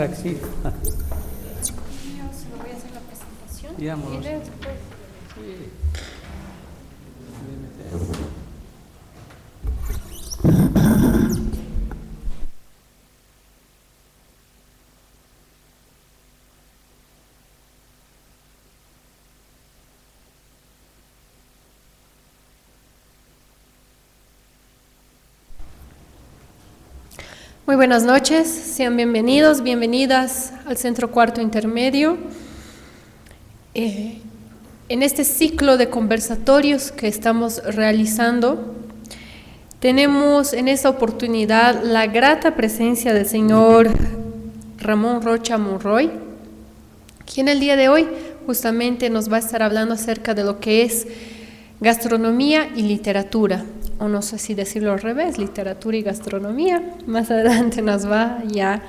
sea que sí. Yo solo voy a hacer la presentación. Ya, amor. Y después. Sí. Muy buenas noches, sean bienvenidos, bienvenidas al Centro Cuarto Intermedio. En este ciclo de conversatorios que estamos realizando, tenemos en esta oportunidad la grata presencia del señor Ramón Rocha Monroy, quien el día de hoy justamente nos va a estar hablando acerca de lo que es gastronomía y literatura, o no sé si decirlo al revés, literatura y gastronomía. Más adelante nos va ya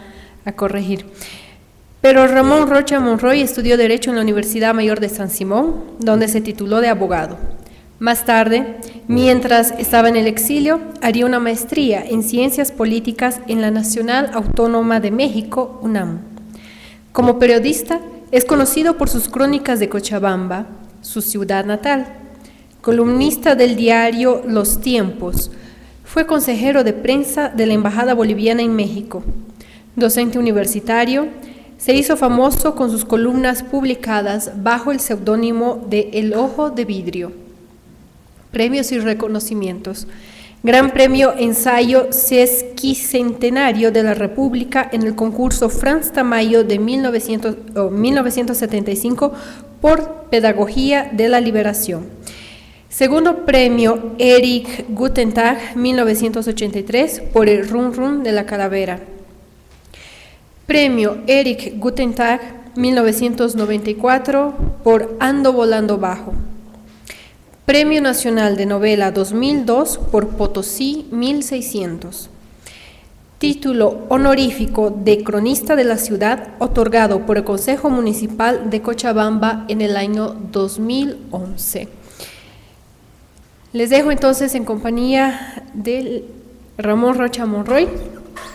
a corregir. Pero Ramón Rocha Monroy estudió Derecho en la Universidad Mayor de San Simón, donde se tituló de abogado. Más tarde, mientras estaba en el exilio, haría una maestría en Ciencias Políticas en la Nacional Autónoma de México, UNAM. Como periodista, es conocido por sus crónicas de Cochabamba, su ciudad natal. Columnista del diario Los Tiempos, fue consejero de prensa de la Embajada Boliviana en México. Docente universitario, se hizo famoso con sus columnas publicadas bajo el seudónimo de El Ojo de Vidrio. Premios y reconocimientos. Gran Premio Ensayo Sesquicentenario de la República en el concurso Franz Tamayo de 1975 por Pedagogía de la Liberación. Segundo Premio Erich Gutentag, 1983, por el Run Run de la Calavera. Premio Erich Gutentag, 1994, por Ando Volando Bajo. Premio Nacional de Novela 2002 por Potosí 1600. Título honorífico de Cronista de la Ciudad, otorgado por el Consejo Municipal de Cochabamba en el año 2011. Les dejo entonces en compañía de Ramón Rocha Monroy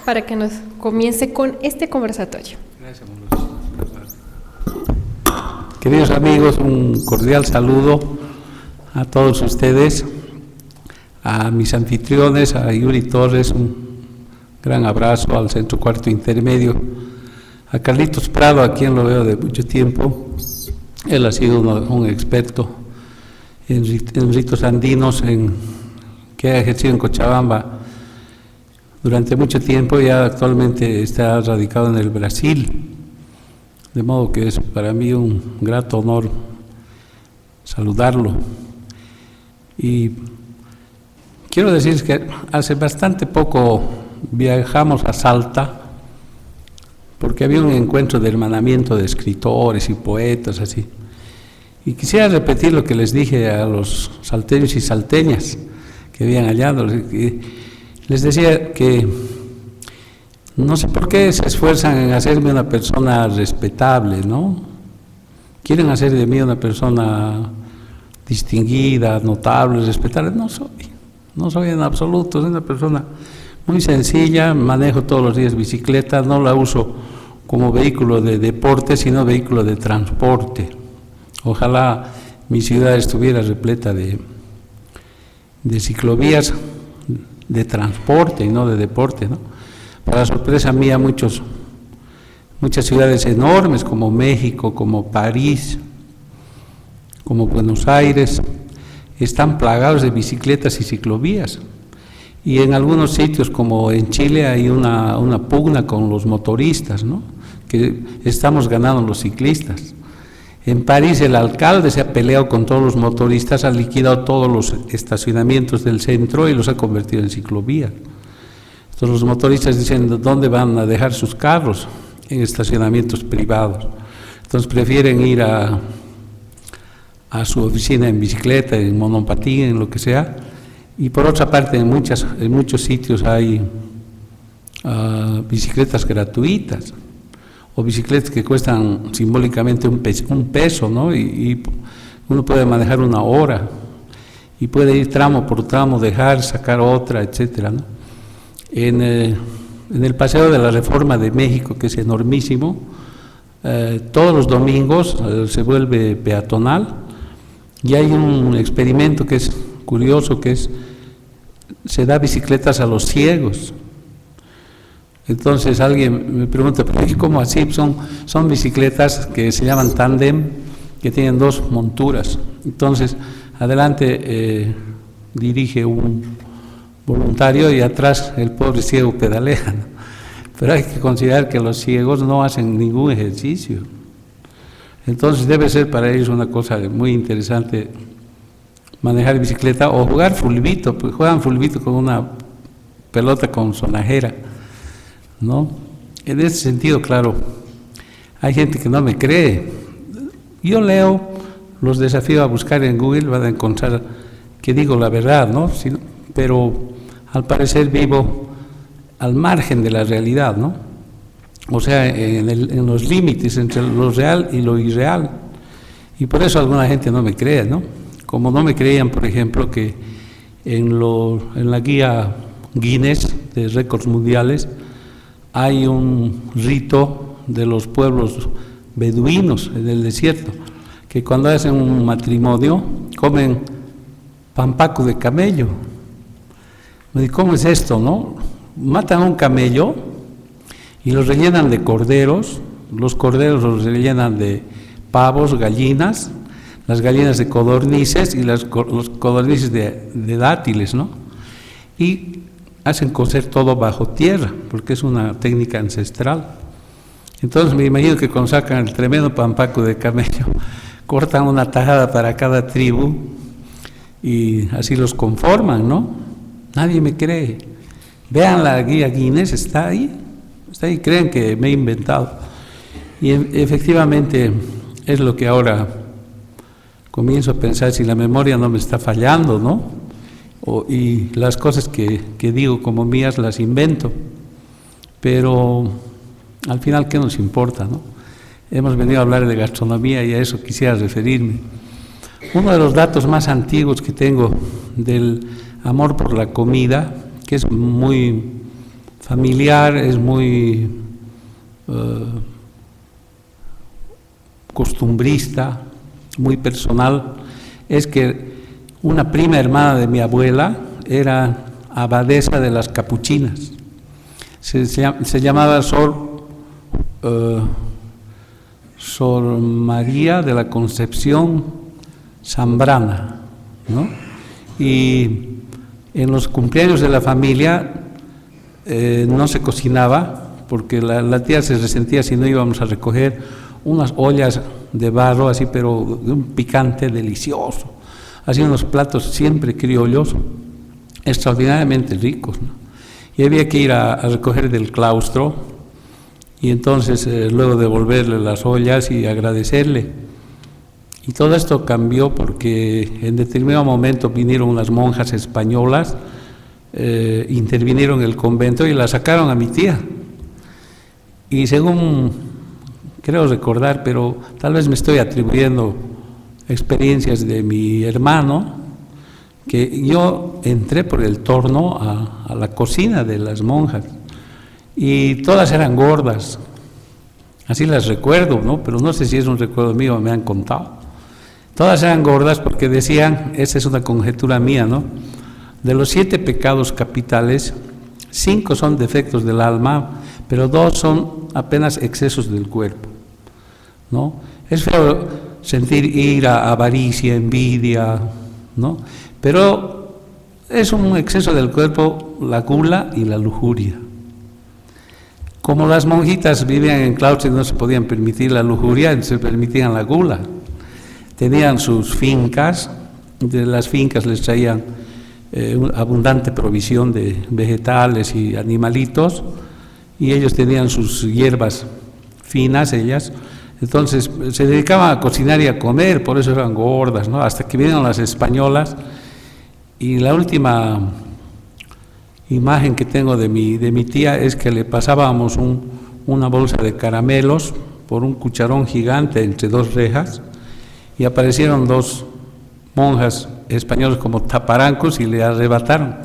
para que nos comience con este conversatorio. Gracias, amor. Queridos amigos, un cordial saludo a todos ustedes, a mis anfitriones, a Yuri Torres, un gran abrazo al Centro Cuarto Intermedio, a Carlitos Prado, a quien lo veo de mucho tiempo. Él ha sido un experto en ritos andinos que ha ejercido en Cochabamba durante mucho tiempo y actualmente está radicado en el Brasil, de modo que es para mí un grato honor saludarlo. Y quiero decir que hace bastante poco viajamos a Salta porque había un encuentro de hermanamiento de escritores y poetas así. Y quisiera repetir lo que les dije a los salteños y salteñas que habían allá. Les decía que no sé por qué se esfuerzan en hacerme una persona respetable, ¿no? Quieren hacer de mí una persona distinguida, notable, respetable. No soy en absoluto, soy una persona muy sencilla, manejo todos los días bicicleta, no la uso como vehículo de deporte, sino vehículo de transporte. Ojalá mi ciudad estuviera repleta de ciclovías de transporte y no de deporte, ¿no? Para sorpresa mía, muchas ciudades enormes como México, como París, como Buenos Aires, están plagados de bicicletas y ciclovías. Y en algunos sitios, como en Chile, hay una pugna con los motoristas, ¿no? Que estamos ganando los ciclistas. En París el alcalde se ha peleado con todos los motoristas, ha liquidado todos los estacionamientos del centro y los ha convertido en ciclovías. Entonces los motoristas dicen, ¿dónde van a dejar sus carros? En estacionamientos privados. Entonces prefieren ir a su oficina en bicicleta, en monopatín, en lo que sea. Y por otra parte, en muchos sitios hay bicicletas gratuitas, o bicicletas que cuestan simbólicamente un peso, ¿no? Y uno puede manejar una hora, y puede ir tramo por tramo, dejar, sacar otra, etcétera, ¿no? en el Paseo de la Reforma de México, que es enormísimo, todos los domingos se vuelve peatonal, y hay un experimento que es curioso, que es, se da bicicletas a los ciegos. Entonces alguien me pregunta, ¿pero cómo así? Son bicicletas que se llaman tándem, que tienen dos monturas. Entonces, adelante dirige un voluntario y atrás el pobre ciego pedalea, ¿no? Pero hay que considerar que los ciegos no hacen ningún ejercicio. Entonces debe ser para ellos una cosa muy interesante manejar bicicleta o jugar fulbito, pues juegan fulbito con una pelota con sonajera, ¿no? En ese sentido, claro, hay gente que no me cree. Yo leo, los desafío a buscar en Google, van a encontrar que digo la verdad, ¿no? Pero al parecer vivo al margen de la realidad, ¿no? O sea, en los límites entre lo real y lo irreal. Y por eso alguna gente no me cree, ¿no? Como no me creían, por ejemplo, que en la guía Guinness de récords mundiales hay un rito de los pueblos beduinos en el desierto, que cuando hacen un matrimonio comen pampaco de camello. ¿Cómo es esto, no? Matan a un camello y los rellenan de corderos, los corderos los rellenan de pavos, gallinas, las gallinas de codornices y los codornices de dátiles, ¿no? Y hacen cocer todo bajo tierra, porque es una técnica ancestral. Entonces me imagino que cuando sacan el tremendo pampaco de camello, cortan una tajada para cada tribu y así los conforman, ¿no? Nadie me cree. Vean la guía Guinness, está ahí, creen que me he inventado. Y efectivamente es lo que ahora comienzo a pensar, si la memoria no me está fallando, ¿no? Y las cosas que digo como mías las invento. Pero al final, ¿qué nos importa, no? Hemos venido a hablar de gastronomía y a eso quisiera referirme. Uno de los datos más antiguos que tengo del amor por la comida, que es muy familiar, es muy costumbrista, muy personal, es que una prima hermana de mi abuela era abadesa de las capuchinas. Se llamaba Sor María de la Concepción Zambrana, ¿no? Y en los cumpleaños de la familia no se cocinaba, porque la tía se resentía si no íbamos a recoger unas ollas de barro, así, pero de un picante delicioso. Hacían unos platos siempre criollos, extraordinariamente ricos, ¿no? Y había que ir a recoger del claustro, y entonces luego devolverle las ollas y agradecerle. Y todo esto cambió porque en determinado momento vinieron unas monjas españolas, intervinieron en el convento y la sacaron a mi tía. Y según creo recordar, pero tal vez me estoy atribuyendo experiencias de mi hermano, que yo entré por el torno a la cocina de las monjas y todas eran gordas, así las recuerdo, ¿no? Pero no sé si es un recuerdo mío, me han contado. Todas eran gordas porque decían, esa es una conjetura mía, ¿no? De los 7 pecados capitales, 5 son defectos del alma, pero 2 son apenas excesos del cuerpo, ¿no? Es feo sentir ira, avaricia, envidia, ¿no? Pero es un exceso del cuerpo la gula y la lujuria. Como las monjitas vivían en claustro y no se podían permitir la lujuria, se permitían la gula. Tenían sus fincas, de las fincas les traían abundante provisión de vegetales y animalitos, y ellos tenían sus hierbas finas, ellas. Entonces se dedicaban a cocinar y a comer, por eso eran gordas, ¿no? Hasta que vinieron las españolas, y la última imagen que tengo de mi tía es que le pasábamos una bolsa de caramelos por un cucharón gigante entre 2 rejas, y aparecieron 2 monjas españolas como taparancos y le arrebataron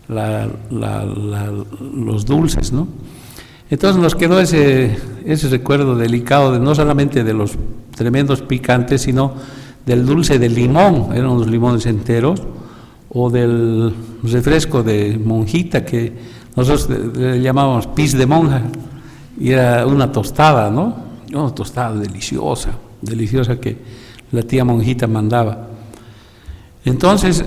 los dulces, ¿no? Entonces nos quedó ese recuerdo delicado no solamente de los tremendos picantes, sino del dulce de limón, eran unos limones enteros, o del refresco de monjita, que nosotros le llamábamos pis de monja, y era una tostada, ¿no? Una tostada deliciosa que la tía monjita mandaba. Entonces,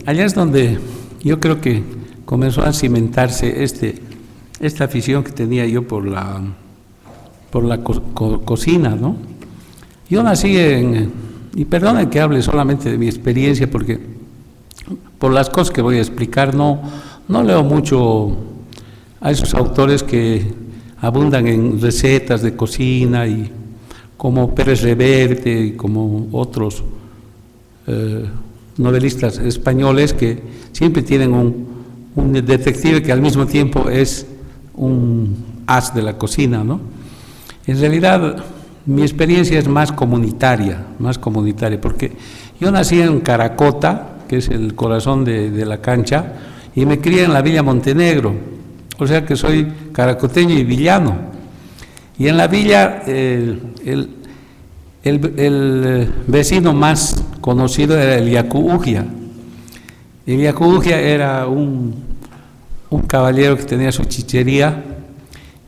allá es donde yo creo que comenzó a cimentarse esta afición que tenía yo por la cocina, ¿no? Yo nací y perdonen que hable solamente de mi experiencia, porque por las cosas que voy a explicar no leo mucho a esos autores que abundan en recetas de cocina, y como Pérez Reverte y como otros novelistas españoles que siempre tienen un detective que al mismo tiempo es un as de la cocina, ¿no? En realidad mi experiencia es más comunitaria, porque yo nací en Caracota, que es el corazón de la cancha, y me crié en la Villa Montenegro, o sea que soy caracoteño y villano. Y en la villa el vecino más conocido era el Yacuugia. El Yacuugia era un caballero que tenía su chichería,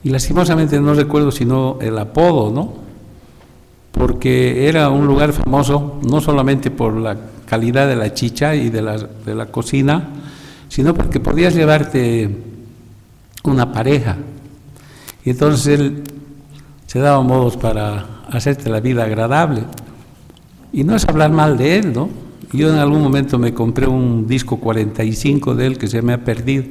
y lastimosamente no recuerdo sino el apodo, ¿no? Porque era un lugar famoso no solamente por la calidad de la chicha y de la cocina, sino porque podías llevarte una pareja, y entonces él se daba modos para hacerte la vida agradable. Y no es hablar mal de él, ¿no? Yo en algún momento me compré un disco 45 de él que se me ha perdido,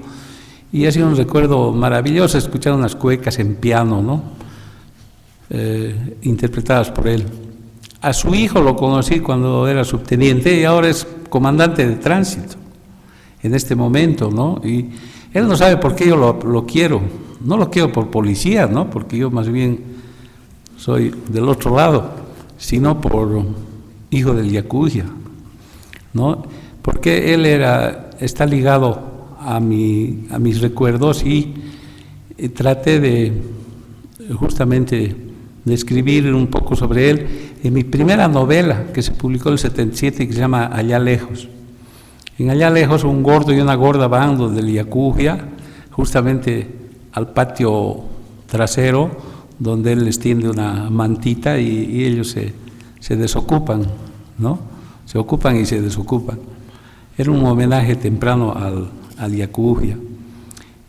y ha sido un recuerdo maravilloso escuchar unas cuecas en piano, ¿no? Interpretadas por él. A su hijo lo conocí cuando era subteniente y ahora es comandante de tránsito en este momento, ¿no? Y él no sabe por qué yo lo quiero. No lo quiero por policía, ¿no? Porque yo más bien soy del otro lado, sino por hijo del Yacuugia, ¿no? Porque él está ligado a mis recuerdos, y traté de justamente de escribir un poco sobre él en mi primera novela, que se publicó en el 77, que se llama Allá Lejos. En Allá Lejos, un gordo y una gorda van del Yacuugia justamente al patio trasero, donde él les tiende una mantita y ellos se desocupan, ¿no? Se ocupan y se desocupan. Era un homenaje temprano al Yacuugia.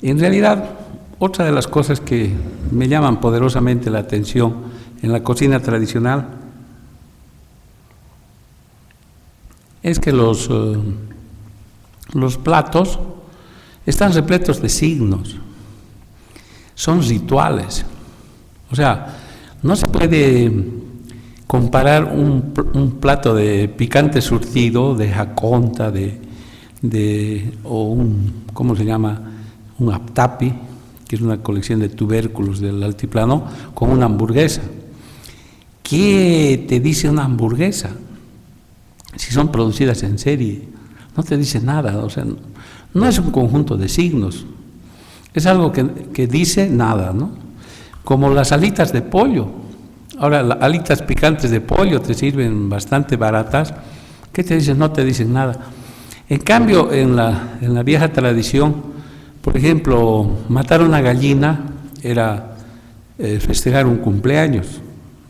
En realidad, otra de las cosas que me llaman poderosamente la atención en la cocina tradicional es que los platos están repletos de signos, son rituales. O sea, no se puede comparar un plato de picante surtido, de jaconta, o ¿cómo se llama? Un aptapi, que es una colección de tubérculos del altiplano, con una hamburguesa. ¿Qué te dice una hamburguesa? Si son producidas en serie, no te dice nada. O sea, no es un conjunto de signos, es algo que dice nada, ¿no? Como las alitas de pollo. Ahora, las alitas picantes de pollo te sirven bastante baratas. ¿Qué te dicen? No te dicen nada. En cambio, en la vieja tradición, por ejemplo, matar una gallina era festejar un cumpleaños,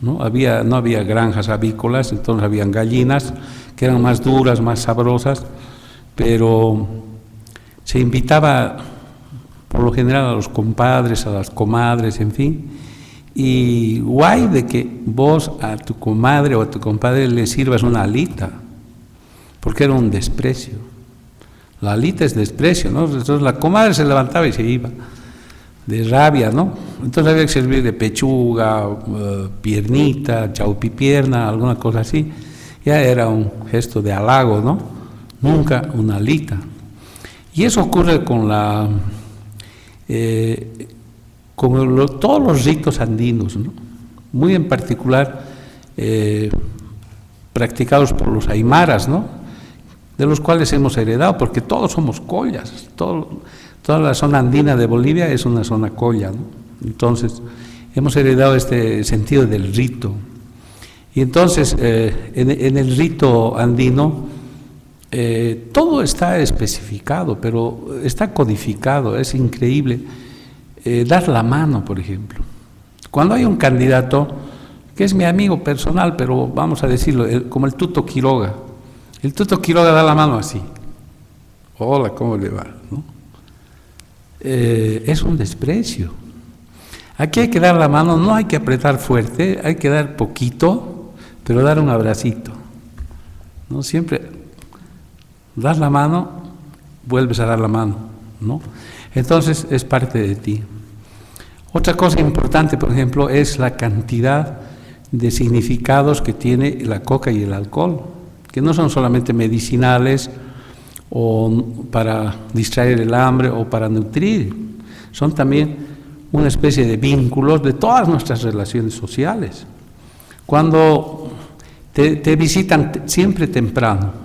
¿no? No había granjas avícolas, entonces habían gallinas que eran más duras, más sabrosas, pero se invitaba por lo general a los compadres, a las comadres, en fin, y guay de que vos a tu comadre o a tu compadre le sirvas una alita, porque era un desprecio. La alita es desprecio, ¿no? Entonces la comadre se levantaba y se iba, de rabia, ¿no? Entonces había que servir de pechuga, piernita, chaupipierna, alguna cosa así. Ya era un gesto de halago, ¿no? Nunca una alita. Y eso ocurre con todos los ritos andinos, ¿no? Muy en particular practicados por los aymaras, ¿no? de los cuales hemos heredado, porque todos somos collas, toda la zona andina de Bolivia es una zona colla, ¿no? Entonces, hemos heredado este sentido del rito. Y entonces, en el rito andino, todo está especificado, pero está codificado, es increíble. Dar la mano, por ejemplo. Cuando hay un candidato, que es mi amigo personal, pero vamos a decirlo, como el Tuto Quiroga. El Tuto Quiroga da la mano así. Hola, ¿cómo le va? ¿No? Es un desprecio. Aquí hay que dar la mano, no hay que apretar fuerte, hay que dar poquito, pero dar un abracito. ¿No? Siempre das la mano, vuelves a dar la mano, ¿no? Entonces es parte de ti. Otra cosa importante, por ejemplo, es la cantidad de significados que tiene la coca y el alcohol, que no son solamente medicinales o para distraer el hambre o para nutrir, son también una especie de vínculos de todas nuestras relaciones sociales. Cuando te visitan siempre temprano,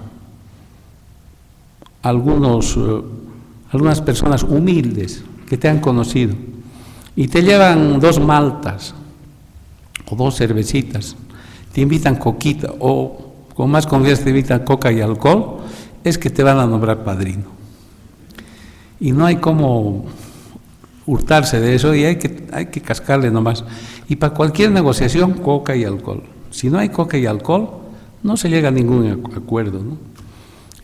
algunas personas humildes que te han conocido y te llevan 2 maltas o 2 cervecitas, te invitan coquita o con más confianza te invitan coca y alcohol, es que te van a nombrar padrino. Y no hay cómo hurtarse de eso y hay que cascarle nomás. Y para cualquier negociación, coca y alcohol. Si no hay coca y alcohol, no se llega a ningún acuerdo, ¿no?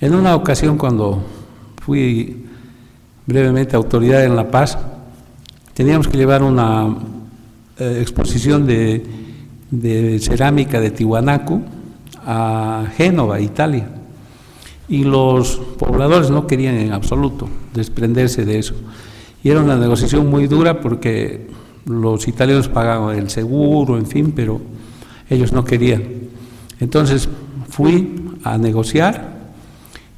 En una ocasión, cuando fui brevemente autoridad en La Paz, teníamos que llevar una exposición de cerámica de Tiwanaku a Génova, Italia, y los pobladores no querían en absoluto desprenderse de eso, y era una negociación muy dura porque los italianos pagaban el seguro, en fin, pero ellos no querían. Entonces fui a negociar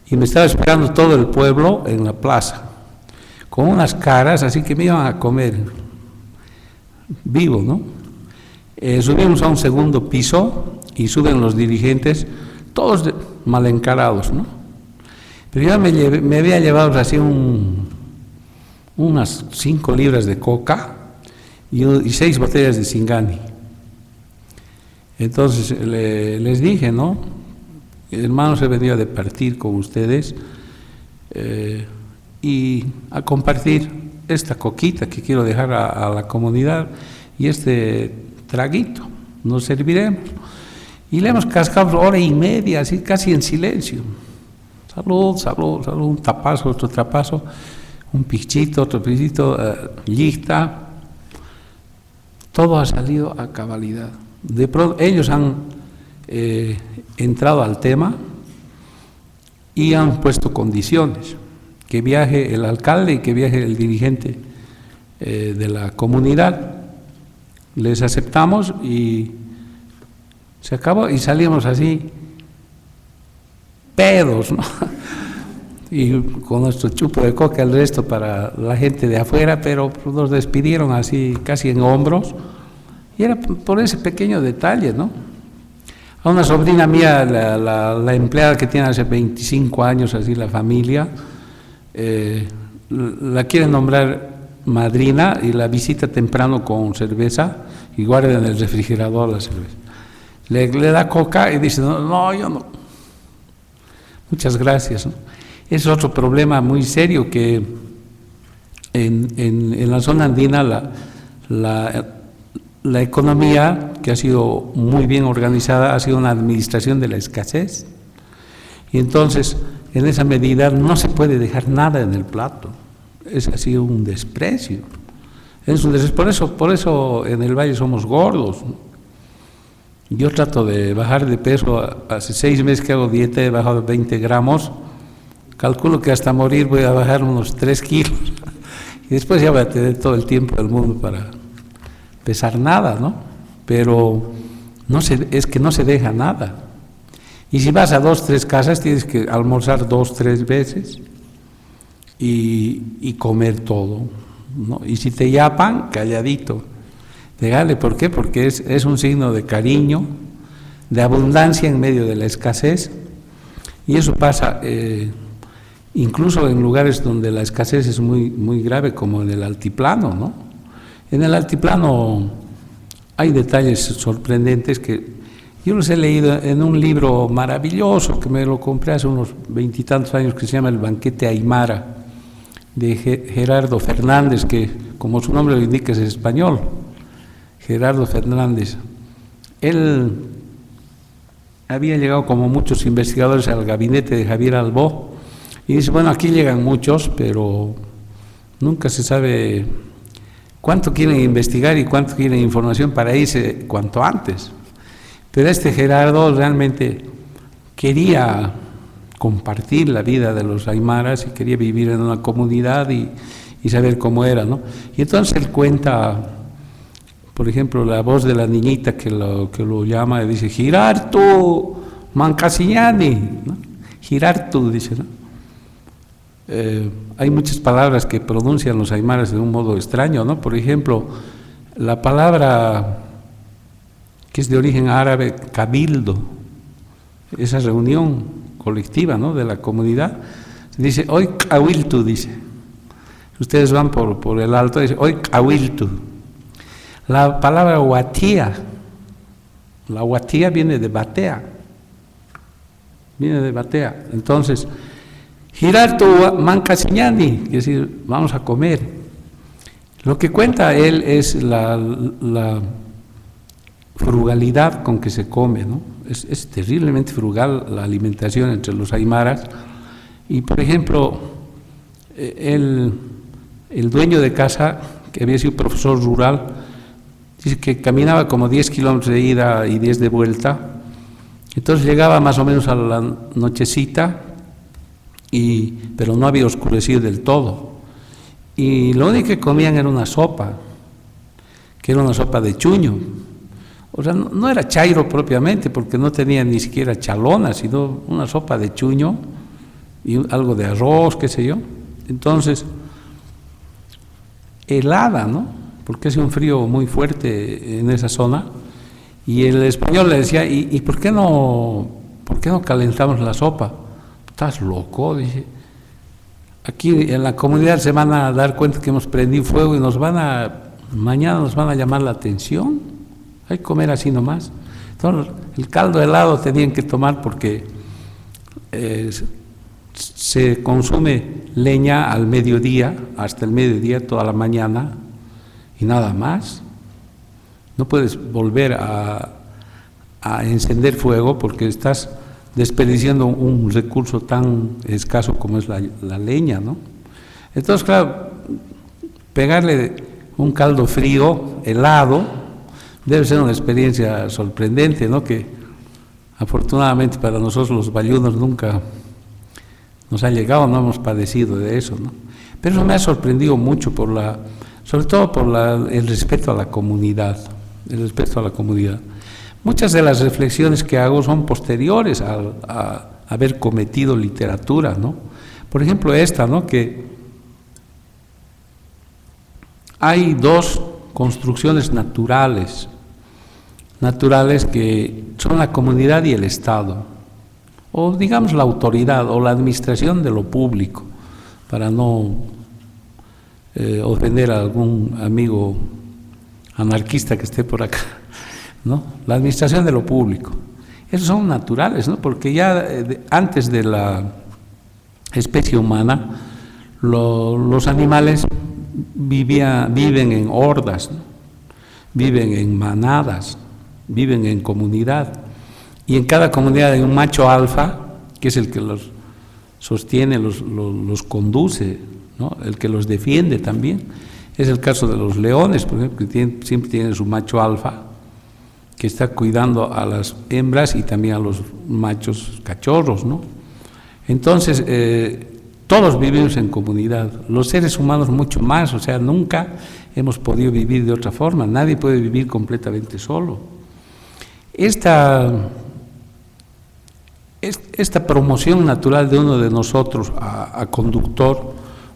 y me estaba esperando todo el pueblo en la plaza, con unas caras así que me iban a comer vivo, ¿no? Subimos a un segundo piso y suben los dirigentes, todos mal encarados, ¿no? Pero yo me había llevado así unas 5 libras de coca y 6 botellas de Singani. Entonces les dije, ¿no? Hermano, he venido a departir con ustedes y a compartir esta coquita que quiero dejar a la comunidad y este traguito, nos serviremos. Y le hemos cascado 1 hora y media, así casi en silencio. Salud, salud, salud, un tapazo, otro tapazo, un pichito, otro pichito, lista. Todo ha salido a cabalidad. De pronto, ellos han entrado al tema y han puesto condiciones, que viaje el alcalde y que viaje el dirigente de la comunidad. Les aceptamos y se acabó y salimos así, pedos, ¿no? Y con nuestro chupo de coca, el resto para la gente de afuera, pero nos despidieron así casi en hombros, y era por ese pequeño detalle, ¿no? A una sobrina mía, la empleada que tiene hace 25 años, así la familia, la quiere nombrar madrina y la visita temprano con cerveza y guarda en el refrigerador la cerveza. Le da coca y dice, no, yo no. Muchas gracias, ¿no? Es otro problema muy serio que en la zona andina la economía, que ha sido muy bien organizada, ha sido una administración de la escasez. Y entonces, en esa medida, no se puede dejar nada en el plato. Es así un desprecio. Es un desprecio. Por eso en el Valle somos gordos. Yo trato de bajar de peso. Hace 6 meses que hago dieta, he bajado 20 gramos. Calculo que hasta morir voy a bajar unos 3 kilos. Y después ya voy a tener todo el tiempo del mundo para pesar nada, ¿no? Pero es que no se deja nada. Y si vas a 2, 3 casas, tienes que almorzar 2, 3 veces y comer todo, ¿no? Y si te llapan, calladito. Dégale, ¿por qué? Porque es un signo de cariño, de abundancia en medio de la escasez. Y eso pasa incluso en lugares donde la escasez es muy, muy grave, como en el altiplano, ¿no? En el altiplano hay detalles sorprendentes que yo los he leído en un libro maravilloso que me lo compré hace unos 20 y tantos años, que se llama El banquete aymara, de Gerardo Fernández, que como su nombre lo indica es español. Gerardo Fernández. Él había llegado, como muchos investigadores, al gabinete de Javier Albó y dice, bueno, aquí llegan muchos, pero nunca se sabe cuánto quieren investigar y cuánto quieren información para irse cuanto antes. Pero Gerardo realmente quería compartir la vida de los aymaras y quería vivir en una comunidad y saber cómo era, ¿no? Y entonces él cuenta, por ejemplo, la voz de la niñita que lo llama y dice, Girartu Mancasiñani, ¿no? Girartu, dice, ¿no? Hay muchas palabras que pronuncian los aymaras de un modo extraño, ¿no? Por ejemplo, la palabra que es de origen árabe, cabildo, esa reunión colectiva, ¿no?, de la comunidad, dice, hoy kawiltu, dice. Ustedes van por el alto, dice, hoy kawiltu. La palabra watía, la watía viene de batea, entonces, girar tu mancasiñani, es decir, vamos a comer. Lo que cuenta él es la frugalidad con que se come, ¿no? Es terriblemente frugal la alimentación entre los aymaras. Y por ejemplo, el dueño de casa, que había sido profesor rural, dice que caminaba como 10 kilómetros de ida y 10 de vuelta. Entonces llegaba más o menos a la nochecita, pero no había oscurecido del todo. Y lo único que comían era una sopa, que era una sopa de chuño. O sea, no era chairo propiamente, porque no tenía ni siquiera chalona, sino una sopa de chuño y algo de arroz, qué sé yo. Entonces, helada, ¿no? Porque hace un frío muy fuerte en esa zona. Y el español le decía, ¿y por qué no calentamos la sopa? ¿Estás loco? Dije, aquí en la comunidad se van a dar cuenta que hemos prendido fuego y mañana nos van a llamar la atención. Hay que comer así nomás. Entonces, el caldo helado tenían que tomar porque se consume leña al mediodía, hasta el mediodía, toda la mañana, y nada más. No puedes volver a encender fuego porque estás desperdiciando un recurso tan escaso como es la leña, ¿no? Entonces, claro, pegarle un caldo frío, helado, debe ser una experiencia sorprendente, ¿no? Que afortunadamente para nosotros los bayunos nunca nos ha llegado, no hemos padecido de eso, ¿no? Pero eso me ha sorprendido mucho sobre todo por el respeto a la comunidad, Muchas de las reflexiones que hago son posteriores a haber cometido literatura, ¿no? Por ejemplo esta, ¿no? Que hay dos construcciones naturales que son la comunidad y el Estado, o digamos la autoridad o la administración de lo público, para no ofender a algún amigo anarquista que esté por acá, ¿no? La administración de lo público. Esos son naturales, ¿no? Porque ya antes de la especie humana, los animales viven en hordas, ¿no? Viven en manadas, viven en comunidad, y en cada comunidad hay un macho alfa, que es el que los sostiene, los conduce, ¿no? El que los defiende también. Es el caso de los leones, por ejemplo, que siempre tienen su macho alfa, que está cuidando a las hembras y también a los machos cachorros, ¿no? Entonces, todos vivimos en comunidad, los seres humanos mucho más, o sea, nunca hemos podido vivir de otra forma, nadie puede vivir completamente solo. Esta promoción natural de uno de nosotros a conductor,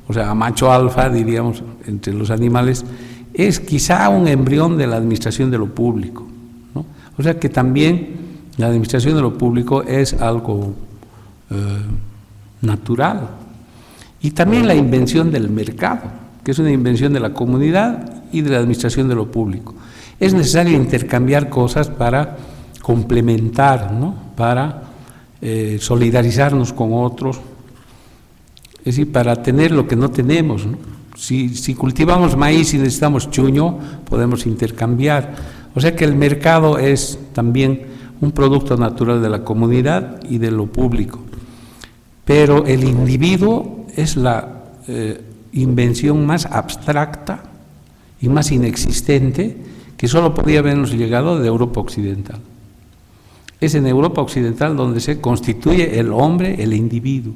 o sea, a macho alfa, diríamos, entre los animales, es quizá un embrión de la administración de lo público, ¿no? O sea que también la administración de lo público es algo natural. Y también la invención del mercado, que es una invención de la comunidad y de la administración de lo público. Es necesario intercambiar cosas para complementar, ¿no? Para solidarizarnos con otros, es decir, para tener lo que no tenemos, ¿no? Si cultivamos maíz y necesitamos chuño, podemos intercambiar. O sea que el mercado es también un producto natural de la comunidad y de lo público. Pero el individuo es la invención más abstracta y más inexistente que solo podía habernos llegado de Europa Occidental. Es en Europa Occidental donde se constituye el hombre, el individuo.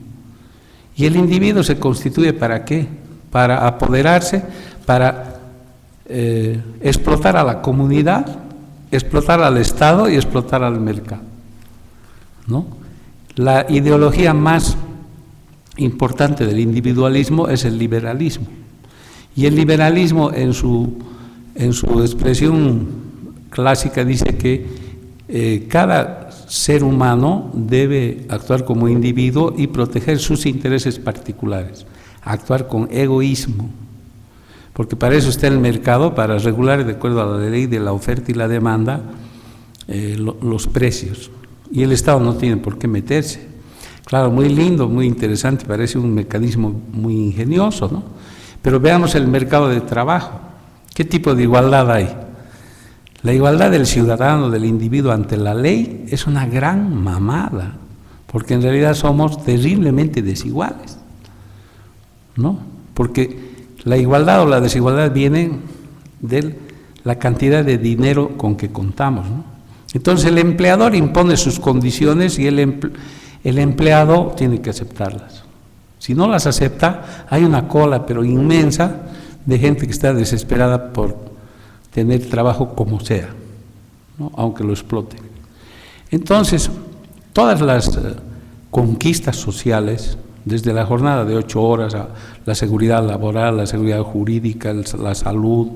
¿Y el individuo se constituye para qué? Para apoderarse, para explotar a la comunidad, explotar al Estado y explotar al mercado, ¿no? La ideología más importante del individualismo es el liberalismo. Y el liberalismo en su expresión clásica dice que cada ser humano debe actuar como individuo y proteger sus intereses particulares, actuar con egoísmo, porque para eso está el mercado, para regular de acuerdo a la ley de la oferta y la demanda los precios, y el Estado no tiene por qué meterse. Claro, muy lindo, muy interesante, parece un mecanismo muy ingenioso, ¿no? Pero veamos el mercado de trabajo. ¿Qué tipo de igualdad hay? La igualdad del ciudadano, del individuo ante la ley es una gran mamada, porque en realidad somos terriblemente desiguales, ¿no? Porque la igualdad o la desigualdad vienen de la cantidad de dinero con que contamos, ¿no? Entonces el empleador impone sus condiciones y el empleado tiene que aceptarlas. Si no las acepta, hay una cola, pero inmensa, de gente que está desesperada por tener trabajo como sea, ¿no? Aunque lo exploten. Entonces, todas las conquistas sociales, desde la jornada de 8 horas a la seguridad laboral, la seguridad jurídica, la salud,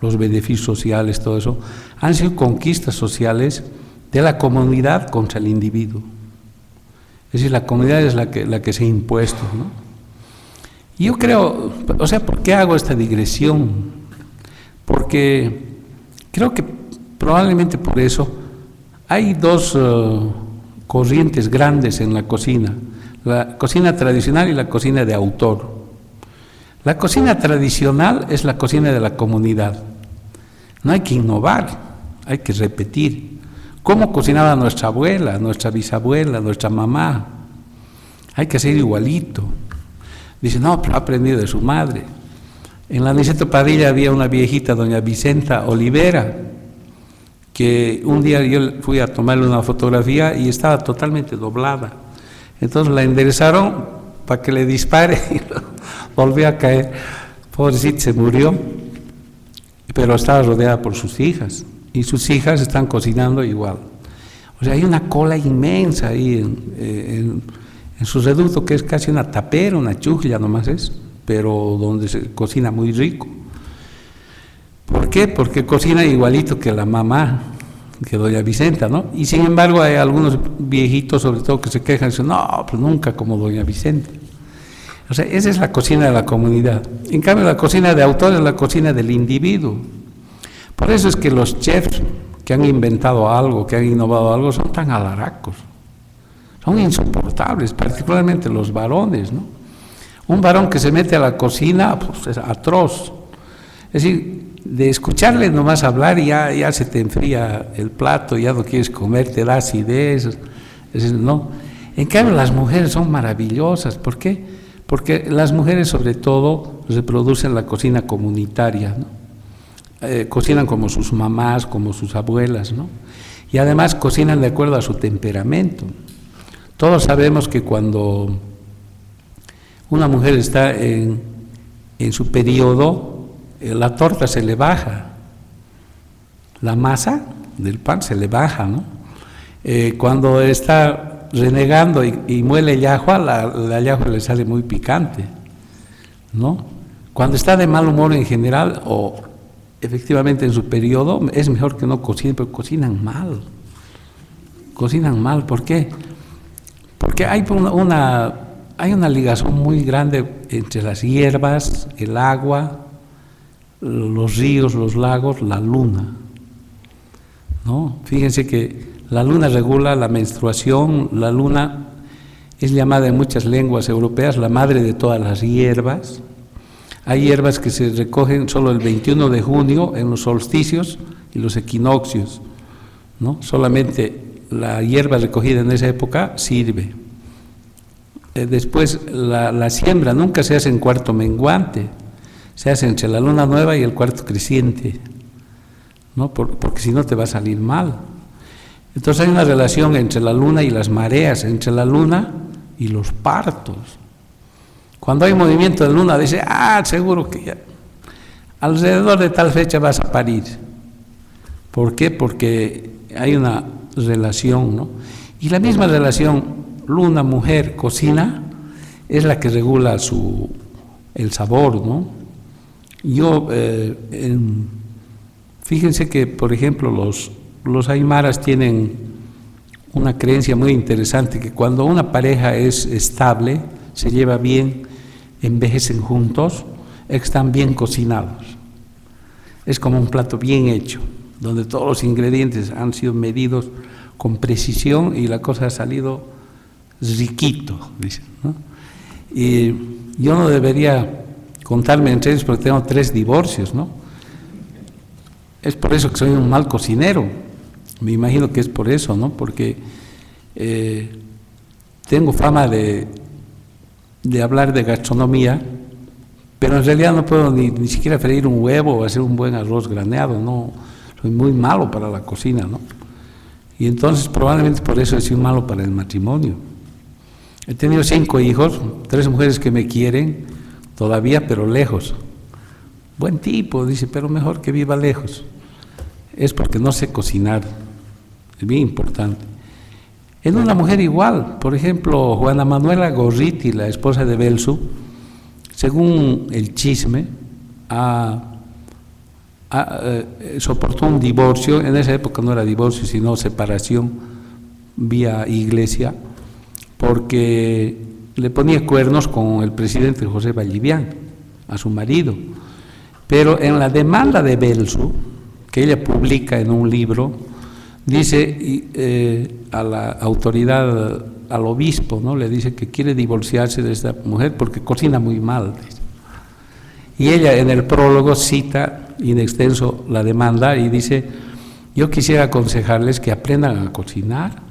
los beneficios sociales, todo eso, han sido conquistas sociales de la comunidad contra el individuo. Es decir, la comunidad es la que se ha impuesto, ¿no? Y yo creo, o sea, ¿por qué hago esta digresión? Porque creo que probablemente por eso hay dos corrientes grandes en la cocina tradicional y la cocina de autor. La cocina tradicional es la cocina de la comunidad. No hay que innovar, hay que repetir. ¿Cómo cocinaba nuestra abuela, nuestra bisabuela, nuestra mamá? Hay que hacer igualito. Dice, no, pero ha aprendido de su madre. En la Aniceto Padilla había una viejita, doña Vicenta Olivera, que un día yo fui a tomarle una fotografía y estaba totalmente doblada. Entonces la enderezaron para que le dispare y volvió a caer. Pobrecita, se murió, pero estaba rodeada por sus hijas, y sus hijas están cocinando igual. O sea, hay una cola inmensa ahí en su reducto, que es casi una tapera, una chujla nomás es, pero donde se cocina muy rico. ¿Por qué? Porque cocina igualito que la mamá, que doña Vicenta, ¿no? Y sin embargo hay algunos viejitos, sobre todo, que se quejan y dicen, no, pues nunca como doña Vicenta. O sea, esa es la cocina de la comunidad. En cambio, la cocina de autor es la cocina del individuo. Por eso es que los chefs que han inventado algo, que han innovado algo, son tan alaracos, son insoportables, particularmente los varones, ¿no? Un varón que se mete a la cocina, pues es atroz. Es decir, de escucharle nomás hablar y ya se te enfría el plato, ya no quieres comer, te da acidez, es decir, no. En cambio, las mujeres son maravillosas. ¿Por qué? Porque las mujeres, sobre todo, reproducen la cocina comunitaria, ¿no? Cocinan como sus mamás, como sus abuelas, ¿no? Y además cocinan de acuerdo a su temperamento. Todos sabemos que cuando una mujer está en su periodo, la torta se le baja, la masa del pan se le baja, ¿no? Cuando está renegando y muele llajua, la llajua le sale muy picante, ¿no? Cuando está de mal humor en general, o efectivamente en su periodo, es mejor que no cocinen, pero cocinan mal. ¿Por qué? Porque hay una ligación muy grande entre las hierbas, el agua, los ríos, los lagos, la luna, ¿no? Fíjense que la luna regula la menstruación, la luna es llamada en muchas lenguas europeas la madre de todas las hierbas. Hay hierbas que se recogen solo el 21 de junio en los solsticios y los equinoccios, ¿no? Solamente la hierba recogida en esa época sirve. Después la siembra nunca se hace en cuarto menguante, se hace entre la luna nueva y el cuarto creciente, ¿no? Porque si no te va a salir mal. Entonces hay una relación entre la luna y las mareas, entre la luna y los partos. Cuando hay movimiento de luna, dice, seguro que ya, alrededor de tal fecha vas a parir. ¿Por qué? Porque hay una relación, ¿no? Y la misma relación luna, mujer, cocina, es la que regula el sabor, ¿no? Fíjense que, por ejemplo, los aymaras tienen una creencia muy interesante, que cuando una pareja es estable, se lleva bien, envejecen juntos, están bien cocinados. Es como un plato bien hecho, donde todos los ingredientes han sido medidos con precisión y la cosa ha salido riquito, dicen, ¿no? Y yo no debería contarme entre ellos porque tengo 3 divorcios, ¿no? Es por eso que soy un mal cocinero, me imagino que es por eso, ¿no? Porque tengo fama de hablar de gastronomía, pero en realidad no puedo ni siquiera freír un huevo o hacer un buen arroz graneado, no, soy muy malo para la cocina, ¿no? Y entonces probablemente por eso he sido malo para el matrimonio. He tenido 5 hijos, 3 mujeres que me quieren todavía, pero lejos. Buen tipo, dice, pero mejor que viva lejos. Es porque no sé cocinar, es bien importante. En una mujer igual, por ejemplo, Juana Manuela Gorriti, la esposa de Belsu, según el chisme, soportó un divorcio. En esa época no era divorcio, sino separación vía iglesia, porque le ponía cuernos con el presidente José Vallivian, a su marido. Pero en la demanda de Belsu, que ella publica en un libro, dice a la autoridad, al obispo, ¿no? Le dice que quiere divorciarse de esta mujer porque cocina muy mal. Y ella en el prólogo cita in extenso la demanda y dice, yo quisiera aconsejarles que aprendan a cocinar,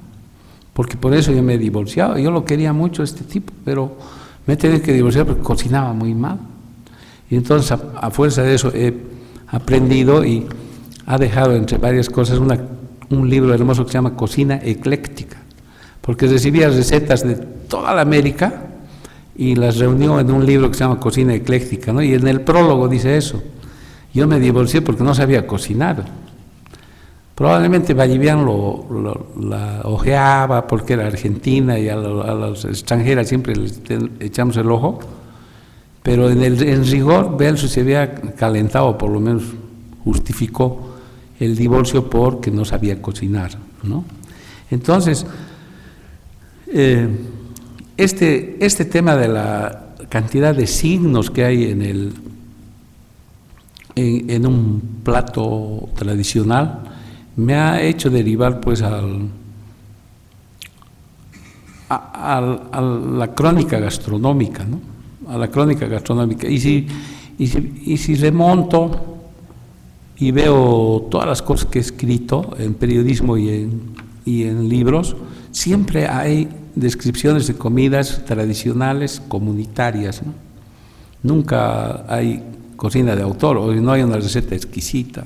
porque por eso yo me he divorciado. Yo lo quería mucho este tipo, pero me he tenido que divorciar porque cocinaba muy mal. Y entonces a fuerza de eso he aprendido y ha dejado entre varias cosas un libro hermoso que se llama Cocina Ecléctica, porque recibía recetas de toda la América y las reunió en un libro que se llama Cocina Ecléctica, ¿no? Y en el prólogo dice eso, yo me divorcié porque no sabía cocinar. Probablemente Vallivian la ojeaba porque era argentina y a las extranjeras siempre les echamos el ojo, pero en rigor Belsu se había calentado, por lo menos justificó el divorcio porque no sabía cocinar, ¿no? Entonces, este tema de la cantidad de signos que hay en un plato tradicional me ha hecho derivar pues a la crónica gastronómica, ¿no? A la crónica gastronómica. Y si remonto y veo todas las cosas que he escrito en periodismo y en libros, siempre hay descripciones de comidas tradicionales comunitarias, ¿no? Nunca hay cocina de autor, o no hay una receta exquisita.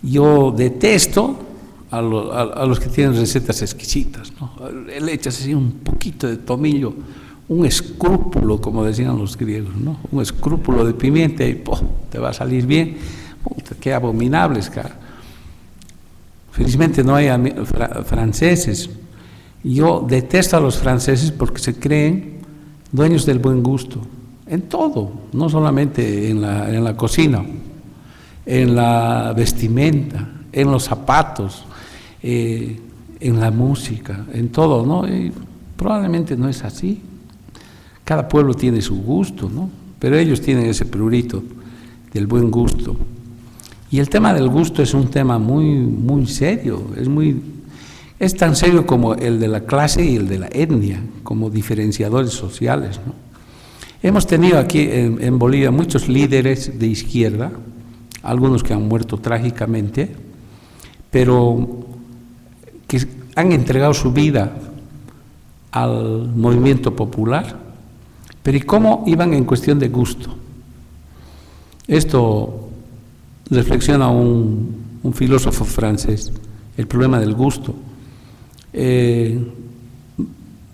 Yo detesto a los que tienen recetas exquisitas, ¿no? Le echas así un poquito de tomillo, un escrúpulo, como decían los griegos, ¿no? Un escrúpulo de pimienta y te va a salir bien. Qué abominables, cara. Felizmente no hay franceses. Yo detesto a los franceses porque se creen dueños del buen gusto, en todo, no solamente en la cocina, en la vestimenta, en los zapatos, en la música, en todo, ¿no? Probablemente no es así. Cada pueblo tiene su gusto, ¿no? Pero ellos tienen ese prurito del buen gusto. Y el tema del gusto es un tema muy serio, es tan serio como el de la clase y el de la etnia, como diferenciadores sociales, ¿no? Hemos tenido aquí en Bolivia muchos líderes de izquierda, algunos que han muerto trágicamente, pero que han entregado su vida al movimiento popular. Pero ¿y cómo iban en cuestión de gusto? Esto reflexiona un filósofo francés, el problema del gusto.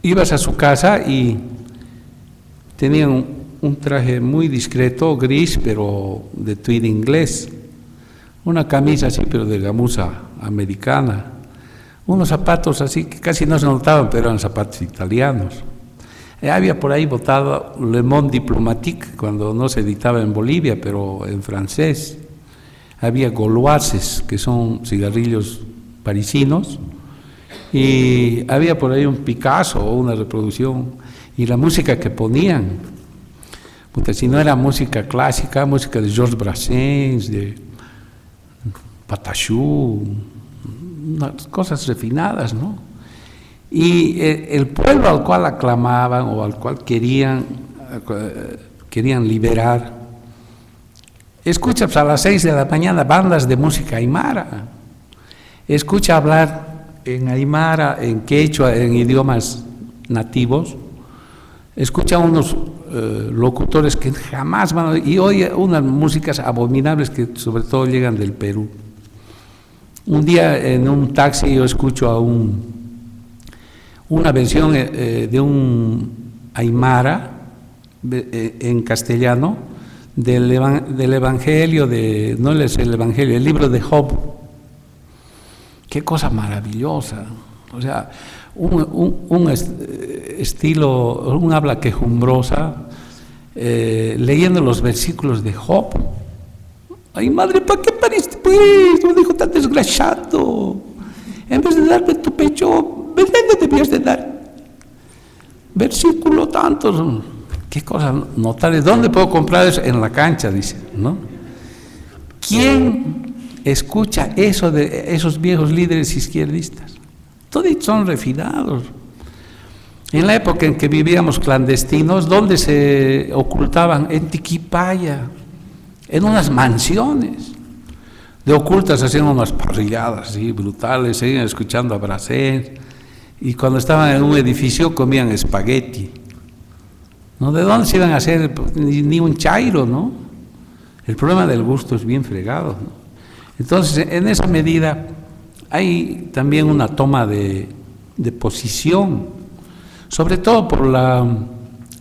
Ibas a su casa y tenían un traje muy discreto, gris, pero de tweed inglés, una camisa así, pero de gamuza americana, unos zapatos así que casi no se notaban, pero eran zapatos italianos. Había por ahí botado Le Monde Diplomatique, cuando no se editaba en Bolivia, pero en francés. Había Gauloises, que son cigarrillos parisinos, y había por ahí un Picasso o una reproducción, y la música que ponían, porque si no era música clásica, música de Georges Brassens, de Patachou, unas cosas refinadas, ¿no? Y el pueblo al cual aclamaban o al cual querían liberar, escuchas a las 6 de la mañana bandas de música aymara, escucha hablar en aymara, en quechua, en idiomas nativos, escucha unos locutores que jamás van a oír, y oye unas músicas abominables que sobre todo llegan del Perú. Un día en un taxi yo escucho a una versión de un aymara en castellano del Evangelio, no es el Evangelio, el libro de Job. Qué cosa maravillosa. O sea, un estilo, un habla quejumbrosa, leyendo los versículos de Job. Ay, madre, ¿para qué pariste, pues? Un hijo tan desgraciado. En vez de darme tu pecho, ¿dónde debías de dar? Versículo tantos. Qué cosa notable. ¿Dónde puedo comprar eso? En la cancha, dice, ¿no? ¿Quién escucha eso de esos viejos líderes izquierdistas? Todos son refinados. En la época en que vivíamos clandestinos, ¿dónde se ocultaban? En Tiquipaya, en unas mansiones. De ocultas hacían unas parrilladas así brutales, seguían escuchando a Brassens, y cuando estaban en un edificio comían espagueti. ¿No? ¿De dónde se iban a hacer? Ni un chairo, ¿no? El problema del gusto es bien fregado, ¿no? Entonces, en esa medida hay también una toma de posición, sobre todo por la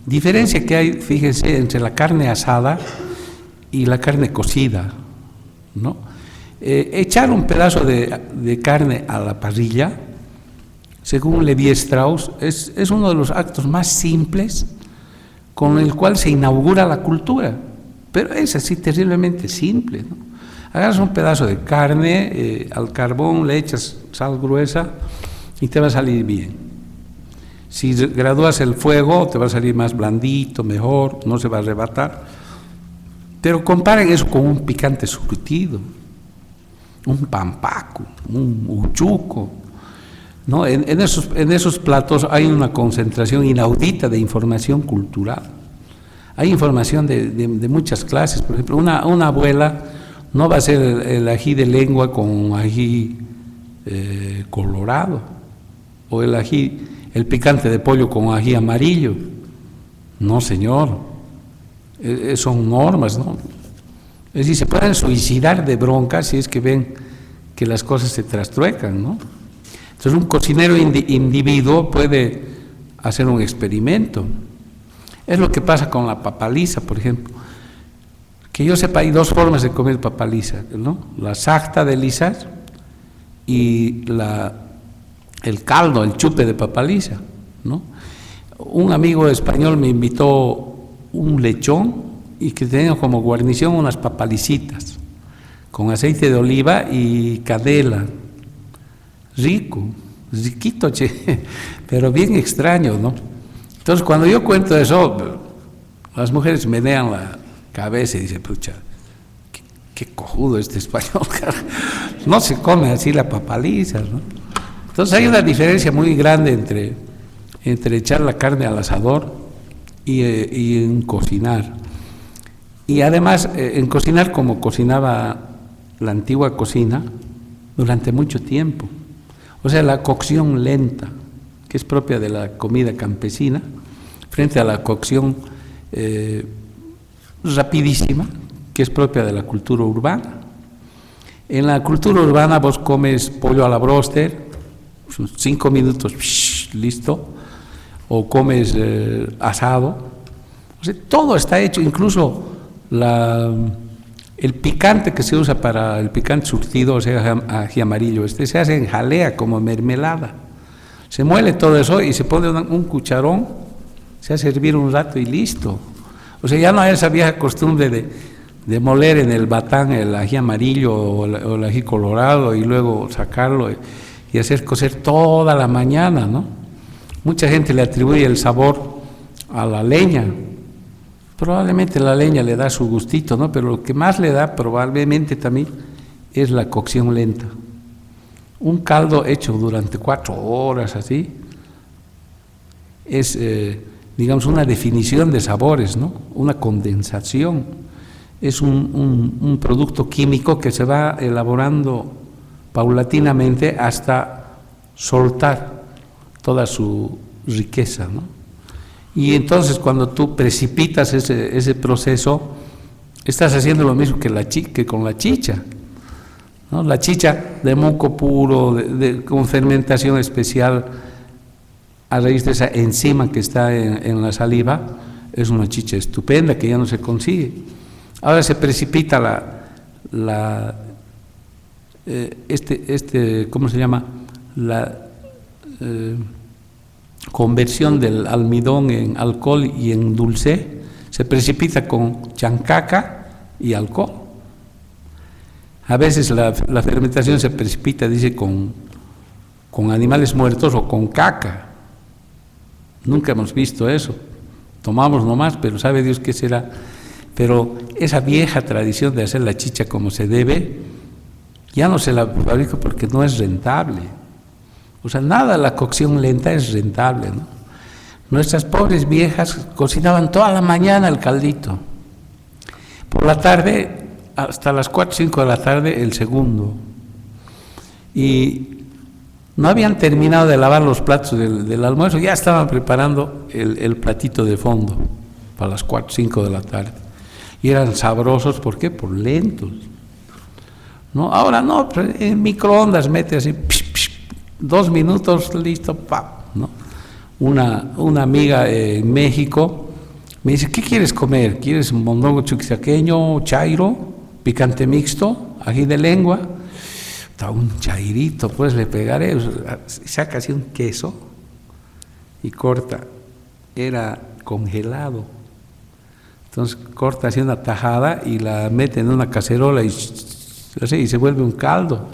diferencia que hay, fíjense, entre la carne asada y la carne cocida, ¿no? Echar un pedazo de carne a la parrilla, según Levi Strauss, es uno de los actos más simples con el cual se inaugura la cultura, pero es así terriblemente simple, ¿no? Agarras un pedazo de carne, al carbón le echas sal gruesa y te va a salir bien. Si gradúas el fuego, te va a salir más blandito, mejor, no se va a arrebatar. Pero comparen eso con un picante surtido, un pampaco, un uchuco, ¿no? En esos platos hay una concentración inaudita de información cultural. Hay información de muchas clases. Por ejemplo, una abuela no va a hacer el ají de lengua con ají colorado, o el picante de pollo con ají amarillo. No, señor. Son normas, ¿no? Es decir, se pueden suicidar de bronca si es que ven que las cosas se trastruecan, ¿no? Entonces, un cocinero individuo puede hacer un experimento. Es lo que pasa con la papaliza, por ejemplo. Que yo sepa, hay dos formas de comer papaliza, ¿no? La sajta de lisas y el caldo, el chupe de papaliza, ¿no? Un amigo español me invitó un lechón y que tenía como guarnición unas papalicitas con aceite de oliva y canela. Rico, riquito, che, pero bien extraño, ¿no? Entonces, cuando yo cuento eso, las mujeres menean la cabeza y dicen, pucha, qué cojudo este español, no se come así la papaliza, ¿no? Entonces hay una diferencia muy grande entre echar la carne al asador y en cocinar. Y además, en cocinar como cocinaba la antigua cocina durante mucho tiempo. O sea, la cocción lenta, que es propia de la comida campesina, frente a la cocción rapidísima, que es propia de la cultura urbana. En la cultura urbana vos comes pollo a la bróster, 5 minutos, listo, o comes asado. O sea, todo está hecho, incluso el picante que se usa para el picante surtido, o sea, ají amarillo, se hace en jalea como mermelada. Se muele todo eso y se pone un cucharón, se hace hervir un rato y listo. O sea, ya no hay esa vieja costumbre de moler en el batán el ají amarillo o el ají colorado y luego sacarlo y hacer cocer toda la mañana, ¿no? Mucha gente le atribuye el sabor a la leña. Probablemente la leña le da su gustito, ¿no? Pero lo que más le da probablemente también es la cocción lenta. Un caldo hecho durante 4 horas así es, digamos, una definición de sabores, ¿no? Una condensación. Es un producto químico que se va elaborando paulatinamente hasta soltar toda su riqueza, ¿no? Y entonces cuando tú precipitas ese proceso, estás haciendo lo mismo que con la chicha, ¿no? La chicha de moco puro, con fermentación especial, a raíz de esa enzima que está en la saliva, es una chicha estupenda que ya no se consigue. Ahora se precipita ¿cómo se llama? La conversión del almidón en alcohol y en dulce, se precipita con chancaca y alcohol. A veces la fermentación se precipita, dice, con animales muertos o con caca. Nunca hemos visto eso. Tomamos nomás, pero sabe Dios qué será. Pero esa vieja tradición de hacer la chicha como se debe, ya no se la fabrica porque no es rentable. O sea, nada, la cocción lenta es rentable, ¿no? Nuestras pobres viejas cocinaban toda la mañana el caldito. Por la tarde, hasta las 4 o 5 de la tarde, el segundo. Y no habían terminado de lavar los platos del almuerzo, ya estaban preparando el platito de fondo para las 4 o 5 de la tarde. Y eran sabrosos, ¿por qué? Por lentos, ¿no? Ahora no, en microondas mete así, 2 minutos, listo, ¿no? Una amiga en México me dice, ¿qué quieres comer? ¿Quieres mondongo chuquisaqueño, chairo, picante mixto, ají de lengua? Un chairito, pues le pegaré, saca así un queso y corta, era congelado. Entonces corta así una tajada y la mete en una cacerola y se vuelve un caldo.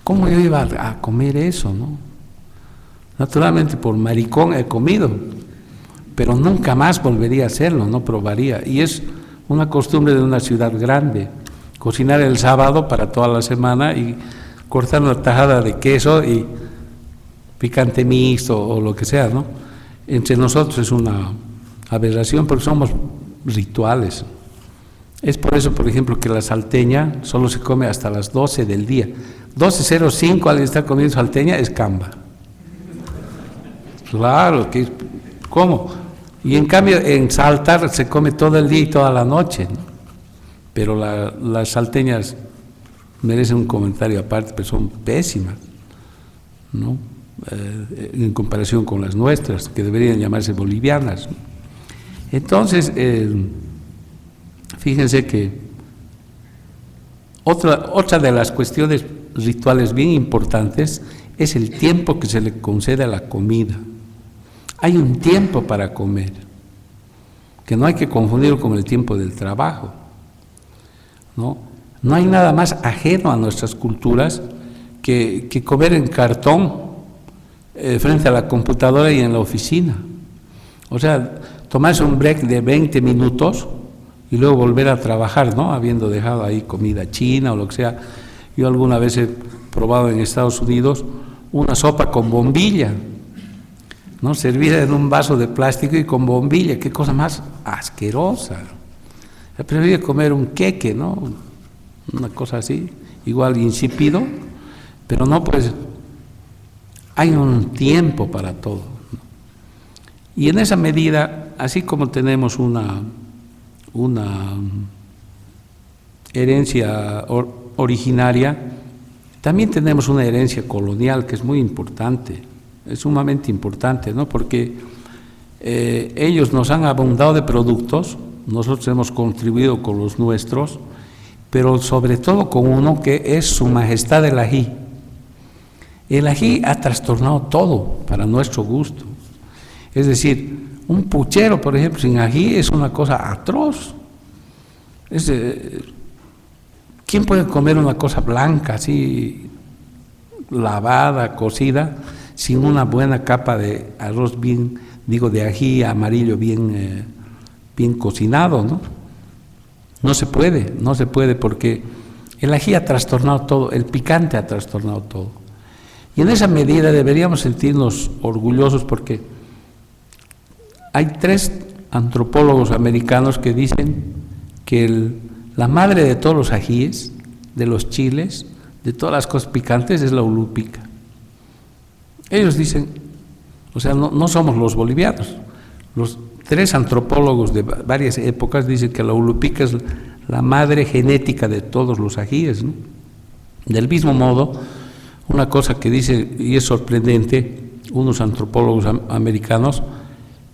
¿Cómo yo iba a comer eso, no? Naturalmente por maricón he comido, pero nunca más volvería a hacerlo, no probaría. Y es una costumbre de una ciudad grande, cocinar el sábado para toda la semana y cortar una tajada de queso y picante mixto o lo que sea, ¿no? Entre nosotros es una aberración porque somos rituales. Es por eso, por ejemplo, que la salteña solo se come hasta las 12 del día. 12:05 alguien está comiendo salteña, es camba. Claro, ¿cómo? Y en cambio en Saltar se come todo el día y toda la noche, ¿no? Pero las salteñas merecen un comentario aparte, pero son pésimas, ¿no? En comparación con las nuestras, que deberían llamarse bolivianas, ¿no? Entonces, fíjense que otra de las cuestiones rituales bien importantes es el tiempo que se le concede a la comida. Hay un tiempo para comer, que no hay que confundirlo con el tiempo del trabajo, ¿no? No hay nada más ajeno a nuestras culturas que comer en cartón frente a la computadora y en la oficina. O sea, tomarse un break de 20 minutos y luego volver a trabajar, ¿no? Habiendo dejado ahí comida china o lo que sea. Yo alguna vez he probado en Estados Unidos una sopa con bombilla, ¿no? Servida en un vaso de plástico y con bombilla. Qué cosa más asquerosa. He preferido comer un queque, ¿no? Una cosa así, igual insípido, pero no, pues hay un tiempo para todo, ¿no? Y en esa medida, así como tenemos una herencia originaria, también tenemos una herencia colonial que es muy importante, es sumamente importante, ¿no? Porque ellos nos han abundado de productos, nosotros hemos contribuido con los nuestros, pero sobre todo con uno que es Su Majestad el ají. El ají ha trastornado todo para nuestro gusto. Es decir, un puchero, por ejemplo, sin ají es una cosa atroz. ¿Quién puede comer una cosa blanca, así, lavada, cocida, sin una buena capa de arroz bien, digo, de ají amarillo bien cocinado, ¿no? No se puede porque el ají ha trastornado todo, el picante ha trastornado todo. Y en esa medida deberíamos sentirnos orgullosos porque hay 3 antropólogos americanos que dicen que la madre de todos los ajíes, de los chiles, de todas las cosas picantes es la ulupica. Ellos dicen, o sea, no somos los bolivianos. Los 3 antropólogos de varias épocas dicen que la ulupica es la madre genética de todos los ajíes, ¿no? Del mismo modo, una cosa que dice, y es sorprendente, unos antropólogos americanos,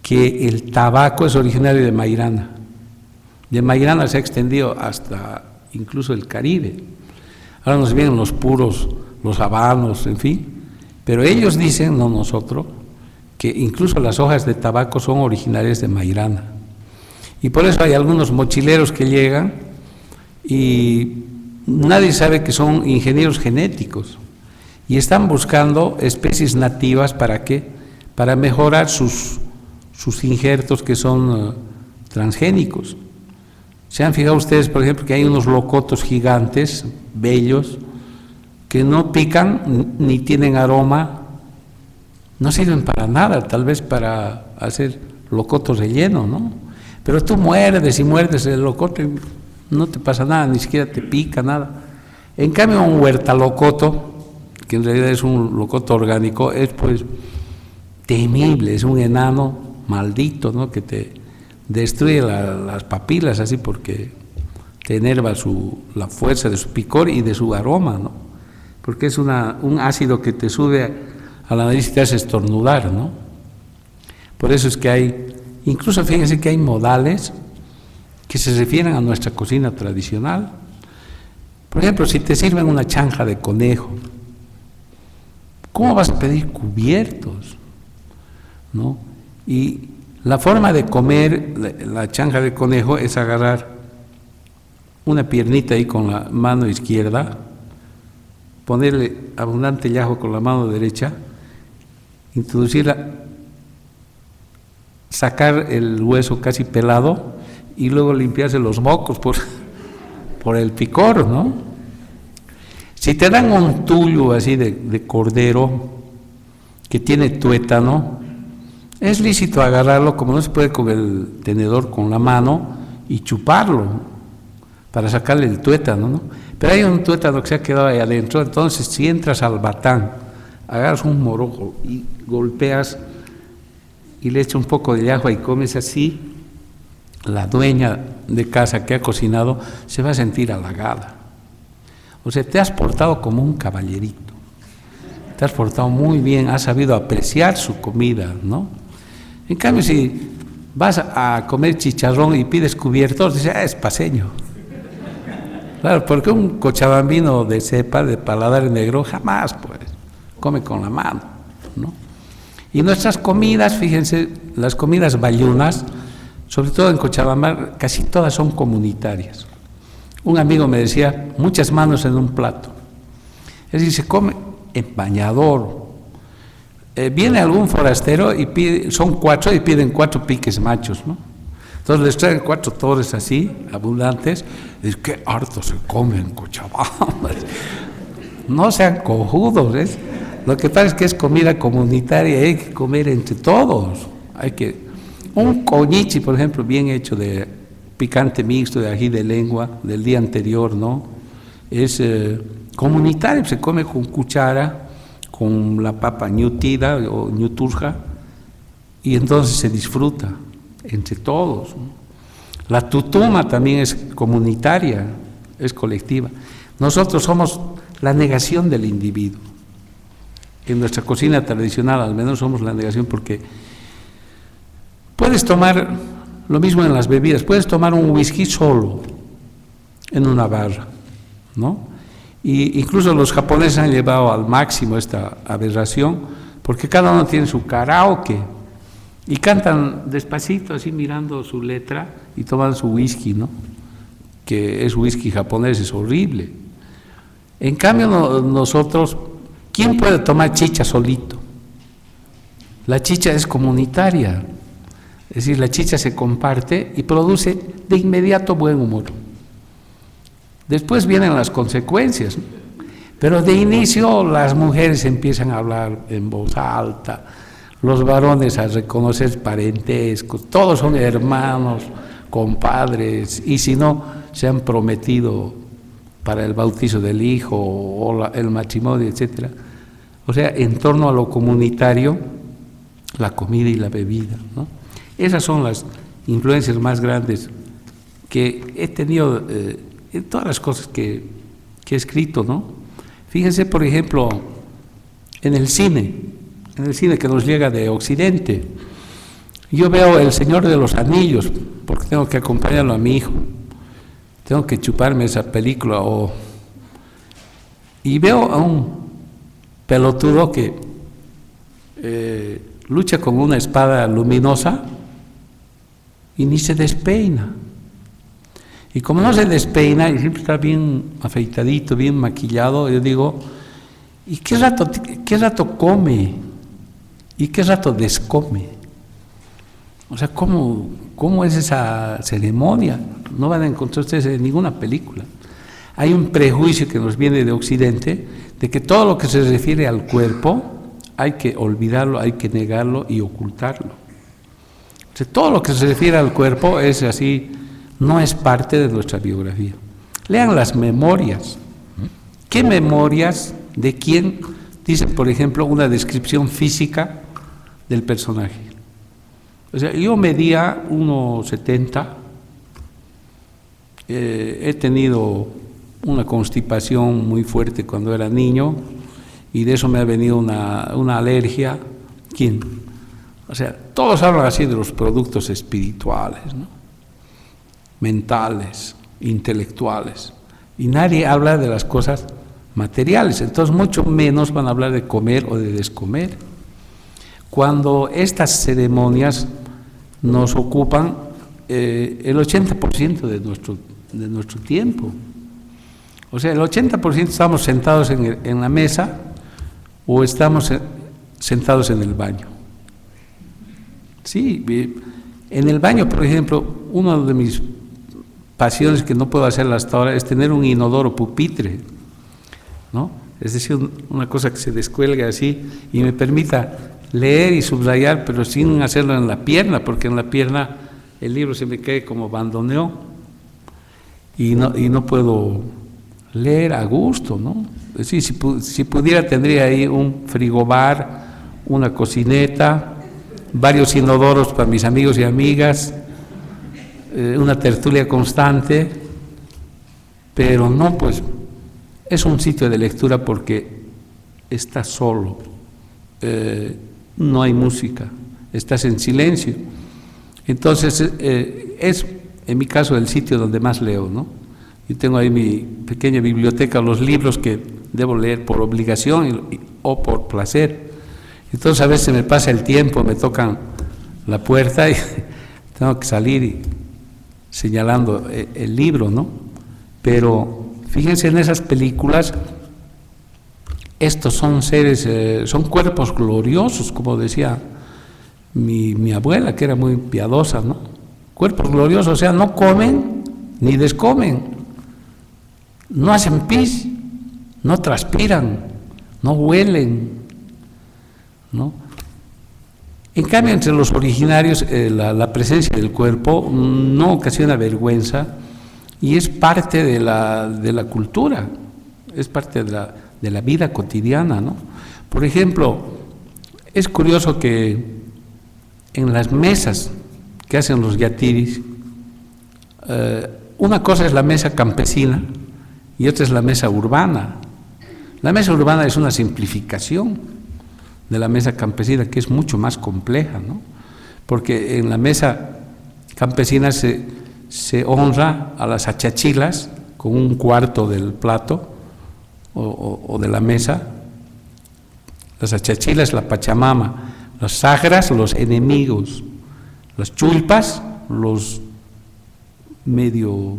que el tabaco es originario de Mairana. De Mairana se ha extendido hasta incluso el Caribe. Ahora nos vienen los puros, los habanos, en fin. Pero ellos dicen, no nosotros, que incluso las hojas de tabaco son originarias de Mairana. Y por eso hay algunos mochileros que llegan y nadie sabe que son ingenieros genéticos y están buscando especies nativas ¿para qué? Para mejorar sus injertos que son transgénicos. ¿Se han fijado ustedes, por ejemplo, que hay unos locotos gigantes, bellos, que no pican ni tienen aroma? No sirven para nada, tal vez para hacer locotos relleno, ¿no? Pero tú muerdes y muerdes el locoto y no te pasa nada, ni siquiera te pica nada. En cambio, un huertalocoto, que en realidad es un locoto orgánico, es pues temible, es un enano maldito, ¿no? Que te destruye las papilas así porque te enerva la fuerza de su picor y de su aroma, ¿no? Porque es un ácido que te sube a la nariz y te hace estornudar, ¿no? Por eso es que hay, incluso fíjense que hay modales que se refieren a nuestra cocina tradicional. Por ejemplo, si te sirven una chanja de conejo, ¿cómo vas a pedir cubiertos? ¿No? Y la forma de comer la chanja de conejo es agarrar una piernita ahí con la mano izquierda, ponerle abundante llajo con la mano derecha, introducirla, sacar el hueso casi pelado y luego limpiarse los mocos por el picor, ¿no? Si te dan un tullo así de cordero que tiene tuétano, es lícito agarrarlo, como no se puede con el tenedor, con la mano, y chuparlo para sacarle el tuétano, ¿no? Pero hay un tuétano que se ha quedado ahí adentro, entonces si entras al batán, agarras un morojo y golpeas y le echas un poco de ajo y comes así, la dueña de casa que ha cocinado se va a sentir halagada. O sea, te has portado como un caballerito, te has portado muy bien, has sabido apreciar su comida, ¿no? En cambio, si vas a comer chicharrón y pides cubiertos, dices, es paseño. Claro, porque un cochabambino de cepa, de paladar negro, jamás, pues, come con la mano, ¿no? Y nuestras comidas, fíjense, las comidas bayunas, sobre todo en Cochabamba, casi todas son comunitarias. Un amigo me decía, muchas manos en un plato. Es decir, se come en bañador, viene algún forastero y pide, son 4 y piden 4 piques machos, ¿no? Entonces les traen 4 torres así, abundantes, y dicen, qué harto se comen Cochabamba. No sean cojudos, ¿ves? Lo que pasa es que es comida comunitaria, hay que comer entre todos. Un coñichi, por ejemplo, bien hecho de picante mixto, de ají de lengua, del día anterior, ¿no? Es comunitario, se come con cuchara, con la papa ñutida o ñuturja, y entonces se disfruta entre todos, ¿no? La tutuma también es comunitaria, es colectiva. Nosotros somos la negación del individuo. En nuestra cocina tradicional, al menos, somos la negación, porque puedes tomar, lo mismo en las bebidas, puedes tomar un whisky solo en una barra, ¿no? Y incluso los japoneses han llevado al máximo esta aberración, porque cada uno tiene su karaoke y cantan despacito, así mirando su letra, y toman su whisky, ¿no? Que es whisky japonés, es horrible. En cambio, nosotros, ¿quién puede tomar chicha solito? La chicha es comunitaria, es decir, la chicha se comparte y produce de inmediato buen humor. Después vienen las consecuencias, ¿no? Pero de inicio las mujeres empiezan a hablar en voz alta, los varones a reconocer parentescos, todos son hermanos, compadres, y si no, se han prometido para el bautizo del hijo o el matrimonio, etc. O sea, en torno a lo comunitario, la comida y la bebida, ¿no? Esas son las influencias más grandes que he tenido en todas las cosas que he escrito, ¿no? Fíjense, por ejemplo, en el cine que nos llega de Occidente. Yo veo El Señor de los Anillos, porque tengo que acompañarlo a mi hijo, tengo que chuparme esa película, y veo a un pelotudo que lucha con una espada luminosa y ni se despeina. Y como no se despeina y siempre está bien afeitadito, bien maquillado, yo digo, ¿y qué rato come? ¿Y qué rato descome? O sea, ¿cómo es esa ceremonia? No van a encontrar ustedes en ninguna película. Hay un prejuicio que nos viene de Occidente de que todo lo que se refiere al cuerpo hay que olvidarlo, hay que negarlo y ocultarlo. O sea, todo lo que se refiere al cuerpo es así, no es parte de nuestra biografía. Lean las memorias. ¿Qué memorias de quién dice, por ejemplo, una descripción física del personaje? O sea, yo medía 1,70, he tenido una constipación muy fuerte cuando era niño y de eso me ha venido una alergia. ¿Quién? O sea, todos hablan así de los productos espirituales, ¿no? Mentales, intelectuales, y nadie habla de las cosas materiales, entonces mucho menos van a hablar de comer o de descomer. Cuando estas ceremonias nos ocupan el 80% de nuestro tiempo, o sea, el 80% estamos sentados en la mesa o estamos sentados en el baño. Sí, en el baño, por ejemplo, una de mis pasiones que no puedo hacer hasta ahora es tener un inodoro pupitre, ¿no? Es decir, una cosa que se descuelga así y me permita leer y subrayar, pero sin hacerlo en la pierna, porque en la pierna el libro se me cae como bandoneón y no puedo leer a gusto, ¿no? Es decir, si pudiera tendría ahí un frigobar, una cocineta, varios inodoros para mis amigos y amigas, una tertulia constante, pero no, pues es un sitio de lectura porque estás solo, no hay música, estás en silencio. Entonces es en mi caso el sitio donde más leo, ¿no? Yo tengo ahí mi pequeña biblioteca, los libros que debo leer por obligación o por placer. Entonces a veces me pasa el tiempo, me tocan la puerta y tengo que salir señalando el libro, ¿no? Pero fíjense en esas películas, estos son seres, son cuerpos gloriosos, como decía mi abuela, que era muy piadosa, ¿no? Cuerpos gloriosos, o sea, no comen ni descomen, no hacen pis, no transpiran, no huelen, ¿no? En cambio, entre los originarios, la presencia del cuerpo no ocasiona vergüenza y es parte de la cultura, es parte de la vida cotidiana, ¿no? Por ejemplo, es curioso que en las mesas que hacen los yatiris, una cosa es la mesa campesina y otra es la mesa urbana. La mesa urbana es una simplificación de la mesa campesina, que es mucho más compleja, ¿no? Porque en la mesa campesina se honra a las achachilas con un cuarto del plato o de la mesa. Las achachilas, la pachamama, las sagras, los enemigos, las chulpas, los medio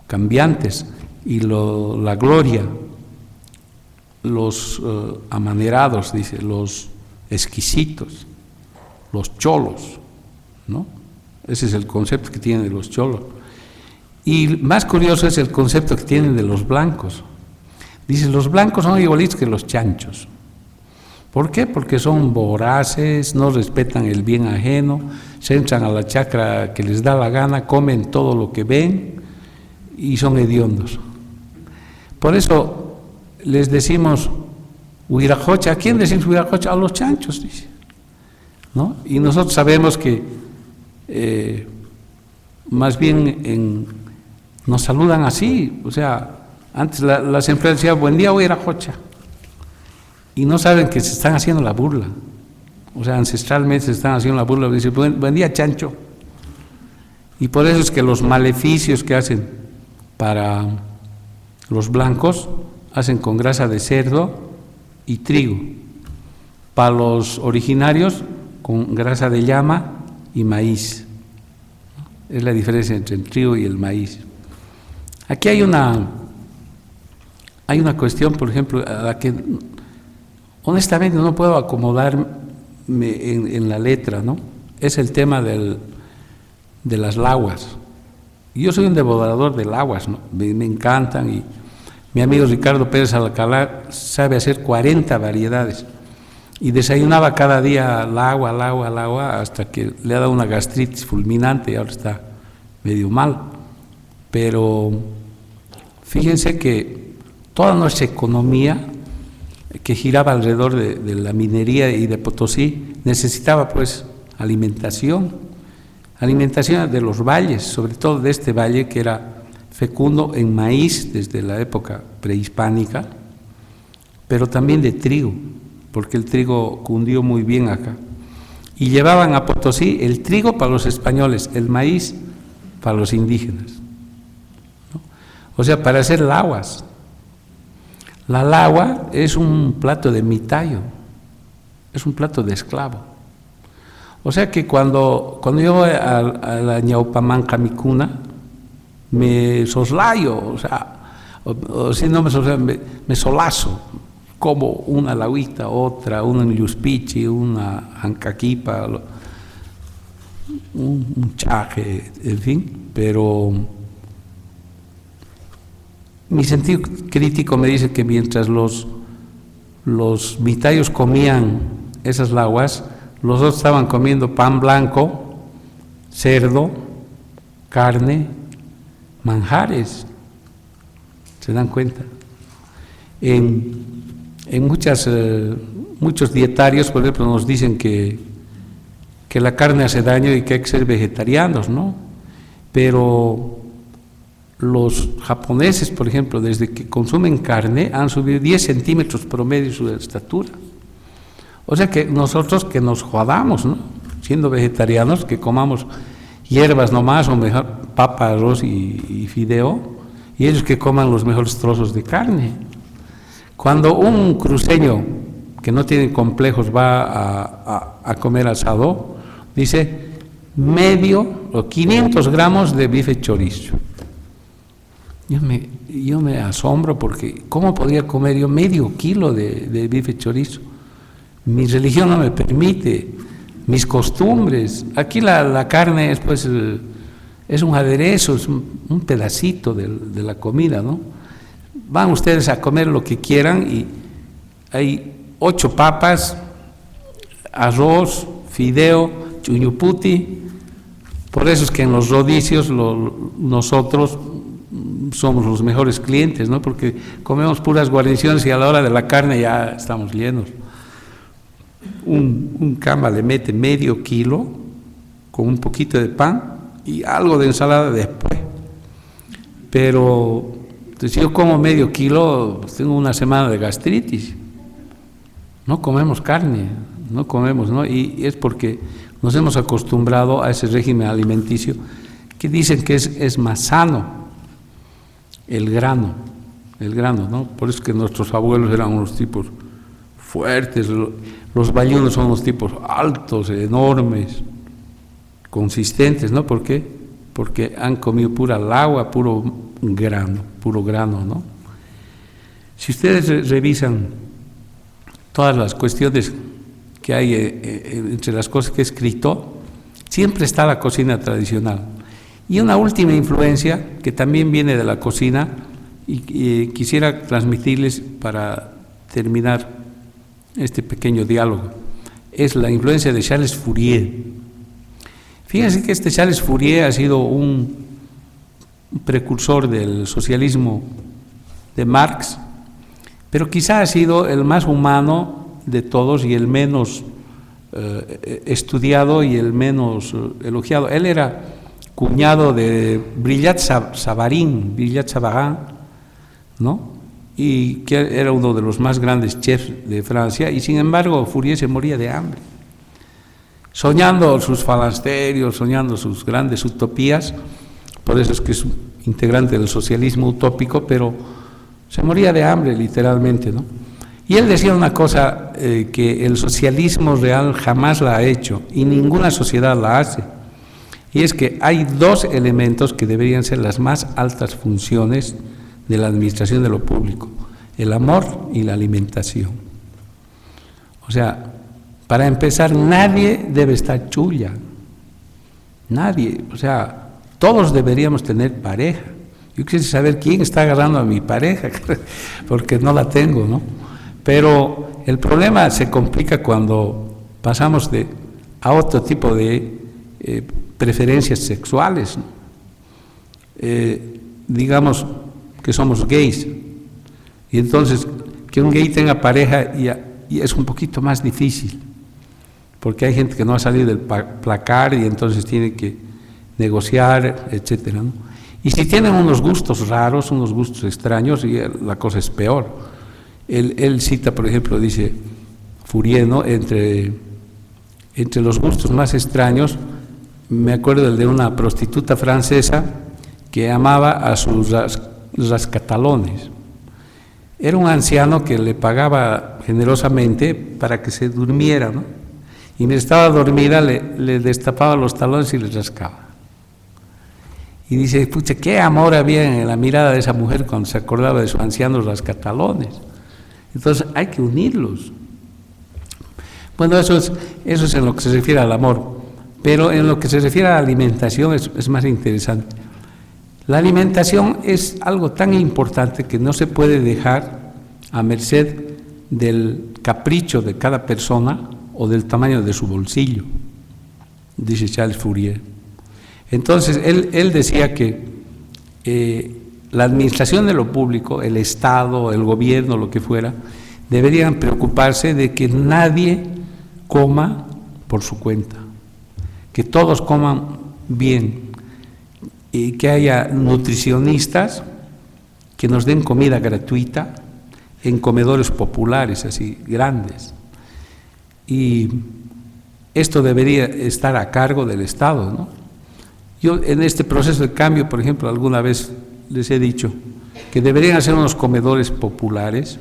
cambiantes, y la gloria, los amanerados, dice, los exquisitos, los cholos, ¿no? Ese es el concepto que tienen de los cholos. Y más curioso es el concepto que tienen de los blancos. Dice, los blancos son igualitos que los chanchos. ¿Por qué? Porque son voraces, no respetan el bien ajeno, se entran a la chacra que les da la gana, comen todo lo que ven y son hediondos. Por eso les decimos huirajocha. ¿A quién decimos huirajocha? A los chanchos, dice, ¿no? Y nosotros sabemos que más bien nos saludan así, o sea, antes las empresas decían buen día huirajocha, y no saben que se están haciendo la burla, o sea, ancestralmente se están haciendo la burla, dicen buen día chancho, y por eso es que los maleficios que hacen para los blancos hacen con grasa de cerdo y trigo, para los originarios con grasa de llama y maíz. Es la diferencia entre el trigo y el maíz. Aquí hay una cuestión, por ejemplo, a la que honestamente no puedo acomodarme en la letra, ¿no? Es el tema de las laguas. Yo soy un devorador de laguas, ¿no? Me encantan, y mi amigo Ricardo Pérez Alcalá sabe hacer 40 variedades y desayunaba cada día el agua, hasta que le ha dado una gastritis fulminante y ahora está medio mal. Pero fíjense que toda nuestra economía, que giraba alrededor de la minería y de Potosí, necesitaba pues alimentación de los valles, sobre todo de este valle que era fecundo en maíz desde la época prehispánica, pero también de trigo, porque el trigo cundió muy bien acá. Y llevaban a Potosí el trigo para los españoles, el maíz para los indígenas, ¿no? O sea, para hacer laguas. La lagua es un plato de mitayo, es un plato de esclavo. O sea que cuando yo voy a la Ñaupamanca Micuna, me soslayo, o sea, o si no me soslayo, me solazo, como una lagüita, otra, una yuspichi, una ancaquipa, un chaje, en fin, pero mi sentido crítico me dice que mientras los mitayos comían esas laguas, los otros estaban comiendo pan blanco, cerdo, carne, manjares. ¿Se dan cuenta? En muchos dietarios, por ejemplo, nos dicen que la carne hace daño y que hay que ser vegetarianos, ¿no? Pero los japoneses, por ejemplo, desde que consumen carne, han subido 10 centímetros promedio su estatura. O sea que nosotros que nos jodamos, ¿no? Siendo vegetarianos, que comamos hierbas nomás, o mejor papa, arroz y fideo, y ellos que coman los mejores trozos de carne. Cuando un cruceño que no tiene complejos va a comer asado, dice medio o 500 gramos de bife chorizo, Yo me asombro porque ¿cómo podría comer yo medio kilo de bife chorizo? Mi religión no me permite, mis costumbres. Aquí la carne es, pues, es un aderezo, es un pedacito de la comida, ¿no? Van ustedes a comer lo que quieran y hay 8 papas, arroz, fideo, chuñuputi. Por eso es que en los rodicios nosotros somos los mejores clientes, ¿no? Porque comemos puras guarniciones y a la hora de la carne ya estamos llenos. Un camba le mete medio kilo con un poquito de pan y algo de ensalada después. Pero si yo como medio kilo, pues tengo una semana de gastritis. No comemos carne, no comemos, ¿no? Y es porque nos hemos acostumbrado a ese régimen alimenticio que dicen que es más sano el grano, ¿no? Por eso que nuestros abuelos eran unos tipos fuertes, los bayunos son unos tipos altos, enormes, consistentes, ¿no? ¿Por qué? Porque han comido pura agua, puro grano, ¿no? Si ustedes revisan todas las cuestiones que hay entre las cosas que he escrito, siempre está la cocina tradicional. Y una última influencia que también viene de la cocina y quisiera transmitirles para terminar este pequeño diálogo, es la influencia de Charles Fourier. Fíjense que este Charles Fourier ha sido un precursor del socialismo de Marx, pero quizá ha sido el más humano de todos y el menos estudiado y el menos elogiado. Él era cuñado de Brillat-Savarin, ¿no? Y que era uno de los más grandes chefs de Francia, y sin embargo Fourier se moría de hambre, soñando sus falasterios, soñando sus grandes utopías. Por eso es que es un integrante del socialismo utópico, pero se moría de hambre literalmente, ¿no? Y él decía una cosa que el socialismo real jamás la ha hecho y ninguna sociedad la hace, y es que hay 2 elementos que deberían ser las más altas funciones de la administración de lo público: el amor y la alimentación. O sea, para empezar, nadie debe estar chulla, nadie, o sea, todos deberíamos tener pareja. Yo quisiera saber quién está agarrando a mi pareja, porque no la tengo, ¿no? Pero el problema se complica cuando pasamos a otro tipo de preferencias sexuales, ¿no? Digamos que somos gays, y entonces que un gay tenga pareja y es un poquito más difícil, porque hay gente que no ha salido del placar y entonces tiene que negociar, etcétera, ¿no? Y si tienen unos gustos raros, unos gustos extraños, y la cosa es peor. Él cita, por ejemplo, dice Fourier, ¿no? Entre los gustos más extraños, me acuerdo el de una prostituta francesa que amaba a sus rascatalones. Era un anciano que le pagaba generosamente para que se durmiera, ¿no? Y mientras estaba dormida le destapaba los talones y le rascaba. Y dice, pucha, qué amor había en la mirada de esa mujer cuando se acordaba de sus ancianos rascatalones. Entonces hay que unirlos. Bueno, eso es en lo que se refiere al amor, pero en lo que se refiere a la alimentación es más interesante. La alimentación es algo tan importante que no se puede dejar a merced del capricho de cada persona o del tamaño de su bolsillo, dice Charles Fourier. Entonces, él decía que la administración de lo público, el Estado, el gobierno, lo que fuera, deberían preocuparse de que nadie coma por su cuenta, que todos coman bien, y que haya nutricionistas que nos den comida gratuita en comedores populares, así, grandes. Y esto debería estar a cargo del Estado, ¿no? Yo en este proceso de cambio, por ejemplo, alguna vez les he dicho que deberían hacer unos comedores populares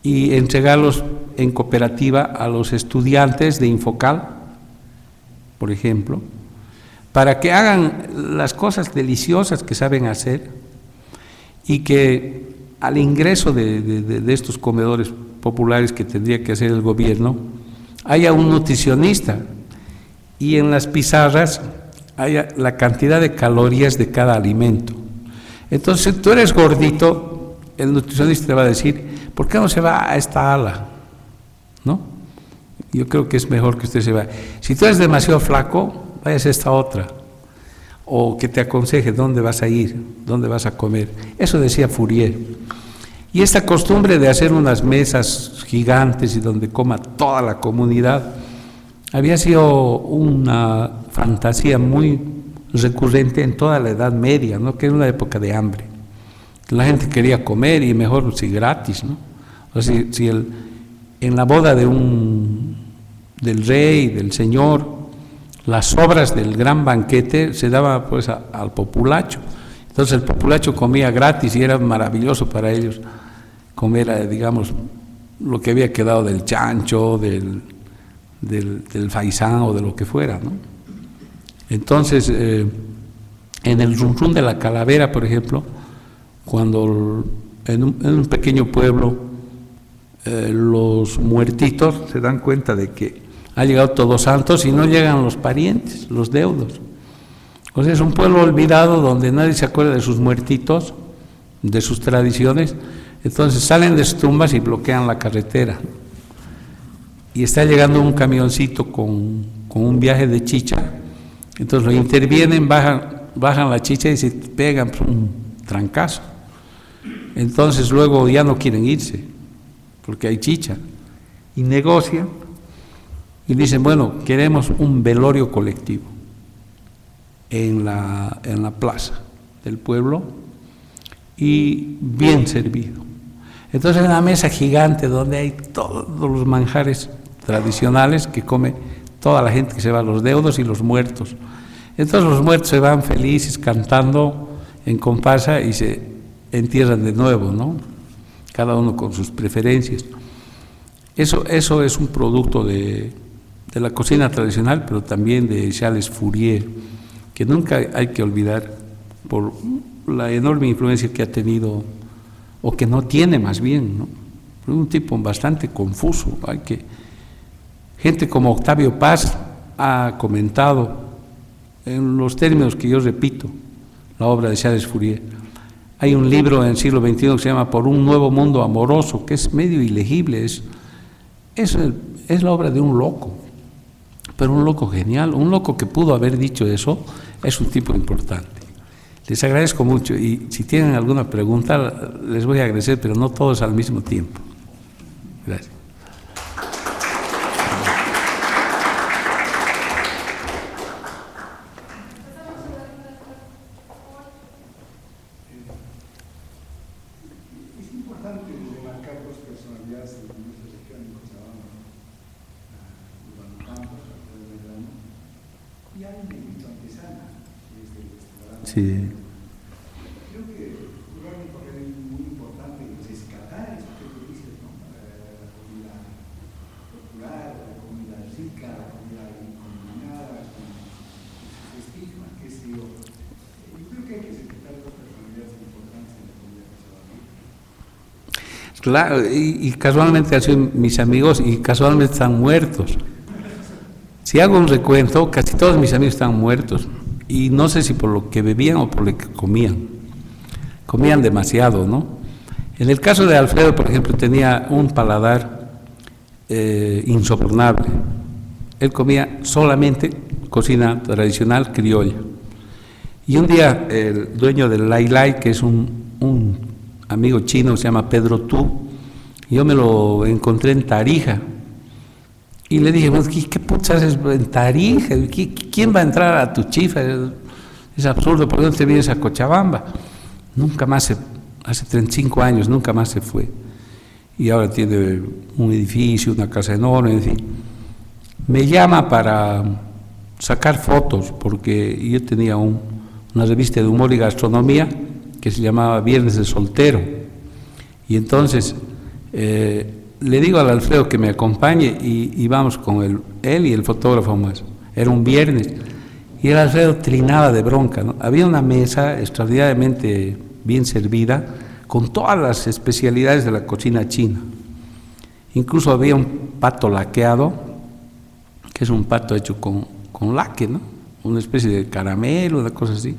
y entregarlos en cooperativa a los estudiantes de Infocal, por ejemplo, para que hagan las cosas deliciosas que saben hacer y que al ingreso de estos comedores populares que tendría que hacer el gobierno, haya un nutricionista y en las pizarras haya la cantidad de calorías de cada alimento. Entonces, si tú eres gordito, el nutricionista te va a decir, ¿por qué no se va a esta ala? ¿No? Yo creo que es mejor que usted se vaya. Si tú eres demasiado flaco, vayas a esta otra. O que te aconseje dónde vas a ir, dónde vas a comer. Eso decía Fourier. Y esta costumbre de hacer unas mesas gigantes y donde coma toda la comunidad, había sido una fantasía muy recurrente en toda la Edad Media, ¿no? Que era una época de hambre. La gente quería comer y mejor si gratis, ¿no? O sea, en la boda del rey, del señor, las sobras del gran banquete se daba pues al populacho. Entonces el populacho comía gratis y era maravilloso para ellos comer, digamos, lo que había quedado del chancho, del faisán o de lo que fuera, ¿no? Entonces, en el Run Run de la Calavera, por ejemplo, cuando en un pequeño pueblo los muertitos se dan cuenta de que ha llegado Todos Santos y no llegan los parientes, los deudos. O sea, es un pueblo olvidado donde nadie se acuerda de sus muertitos, de sus tradiciones. Entonces salen de sus tumbas y bloquean la carretera. Y está llegando un camioncito con un viaje de chicha. Entonces lo intervienen, bajan la chicha y se pegan un trancazo. Entonces luego ya no quieren irse, porque hay chicha. Y negocian y dicen, bueno, queremos un velorio colectivo en la plaza del pueblo y bien servido. Entonces hay una mesa gigante donde hay todos los manjares tradicionales que come toda la gente que se va, los deudos y los muertos. Entonces los muertos se van felices cantando en comparsa y se entierran de nuevo, ¿no? Cada uno con sus preferencias. Eso es un producto de la cocina tradicional, pero también de Charles Fourier, que nunca hay que olvidar por la enorme influencia que ha tenido, o que no tiene más bien, ¿no? Un tipo bastante confuso. Gente como Octavio Paz ha comentado, en los términos que yo repito, la obra de Charles Fourier. Hay un libro en el siglo XXI que se llama Por un nuevo mundo amoroso, que es medio ilegible, es la obra de un loco, pero un loco genial, un loco que pudo haber dicho eso, es un tipo importante. Les agradezco mucho y si tienen alguna pregunta les voy a agradecer, pero no todos al mismo tiempo. Gracias. Es importante remarcar dos personalidades de nuestra región de Cochabamba, Urbano Campos, Alfredo Medrano, y hay un negrito artesana desde el restaurante. Sí. Creo que jugaron un papel muy importante en rescatar eso que tú dices, ¿no? La comida popular, la comida rica, la comida combinada, con sus estigmas, qué sé yo. Yo creo que hay que rescatar dos personalidades importantes en la comida cochabamba. Claro, y casualmente han sido mis amigos y casualmente están muertos. Si hago un recuento, casi todos mis amigos están muertos. Y no sé si por lo que bebían o por lo que comían. Comían demasiado, ¿no? En el caso de Alfredo, por ejemplo, tenía un paladar insoportable. Él comía solamente cocina tradicional criolla. Y un día el dueño del Lai Lai, que es un amigo chino, se llama Pedro Tu, yo me lo encontré en Tarija. Y le dije, bueno, ¿qué putas haces en Tarija? ¿Quién va a entrar a tu chifa? Es absurdo, ¿por qué no te vienes a Cochabamba? Nunca más, hace 35 años, nunca más se fue. Y ahora tiene un edificio, una casa enorme, en fin. Me llama para sacar fotos, porque yo tenía una revista de humor y gastronomía que se llamaba Viernes de Soltero. Y entonces le digo al Alfredo que me acompañe y vamos con él y el fotógrafo más. Era un viernes y el Alfredo trinaba de bronca, ¿no? Había una mesa extraordinariamente bien servida, con todas las especialidades de la cocina china. Incluso había un pato laqueado, que es un pato hecho con laque, ¿no? Una especie de caramelo, una cosa así,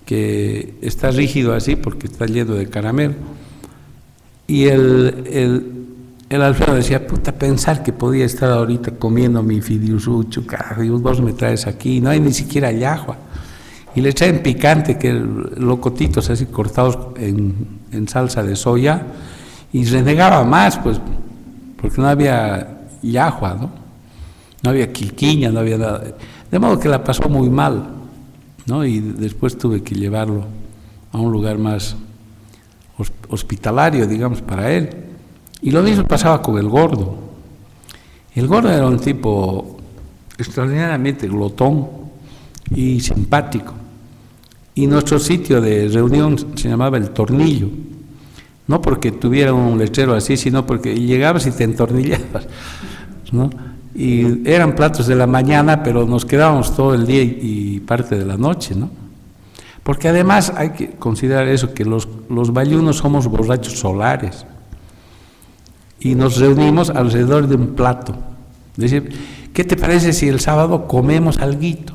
que está rígido así porque está lleno de caramelo. Y el Alfredo decía, puta, pensar que podía estar ahorita comiendo mi fidiusucho, carajo, y vos me traes aquí, no hay ni siquiera llajua. Y le traen picante, que locotitos así cortados en salsa de soya, y renegaba más, pues, porque no había llajua, ¿no? No había quilquiña, no había nada. De modo que la pasó muy mal, ¿no? Y después tuve que llevarlo a un lugar más hospitalario, digamos, para él. Y lo mismo pasaba con el gordo. El gordo era un tipo extraordinariamente glotón y simpático. Y nuestro sitio de reunión se llamaba El Tornillo. No porque tuviera un letrero así, sino porque llegabas y te entornillabas, ¿no? Y eran platos de la mañana, pero nos quedábamos todo el día y parte de la noche, ¿no? Porque además hay que considerar eso, que los bayunos somos borrachos solares. Y nos reunimos alrededor de un plato. Dice, ¿qué te parece si el sábado comemos alguito?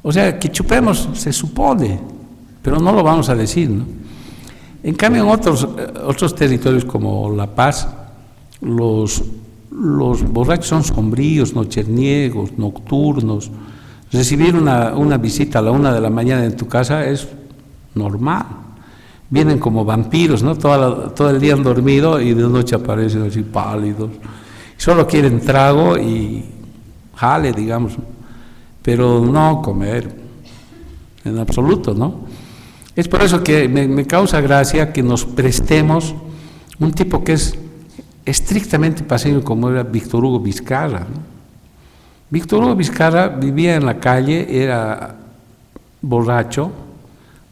O sea, que chupemos, se supone, pero no lo vamos a decir, ¿no? En cambio, en otros territorios como La Paz, los borrachos son sombríos, nocherniegos, nocturnos. Recibir una visita a la 1 de la mañana en tu casa es normal. Vienen como vampiros, ¿no? Todo el día han dormido y de noche aparecen así pálidos. Solo quieren trago y jale, digamos, pero no comer, en absoluto, ¿no? Es por eso que me causa gracia que nos prestemos un tipo que es estrictamente paseño, como era Víctor Hugo Vizcarra, ¿no? Víctor Hugo Vizcarra vivía en la calle, era borracho,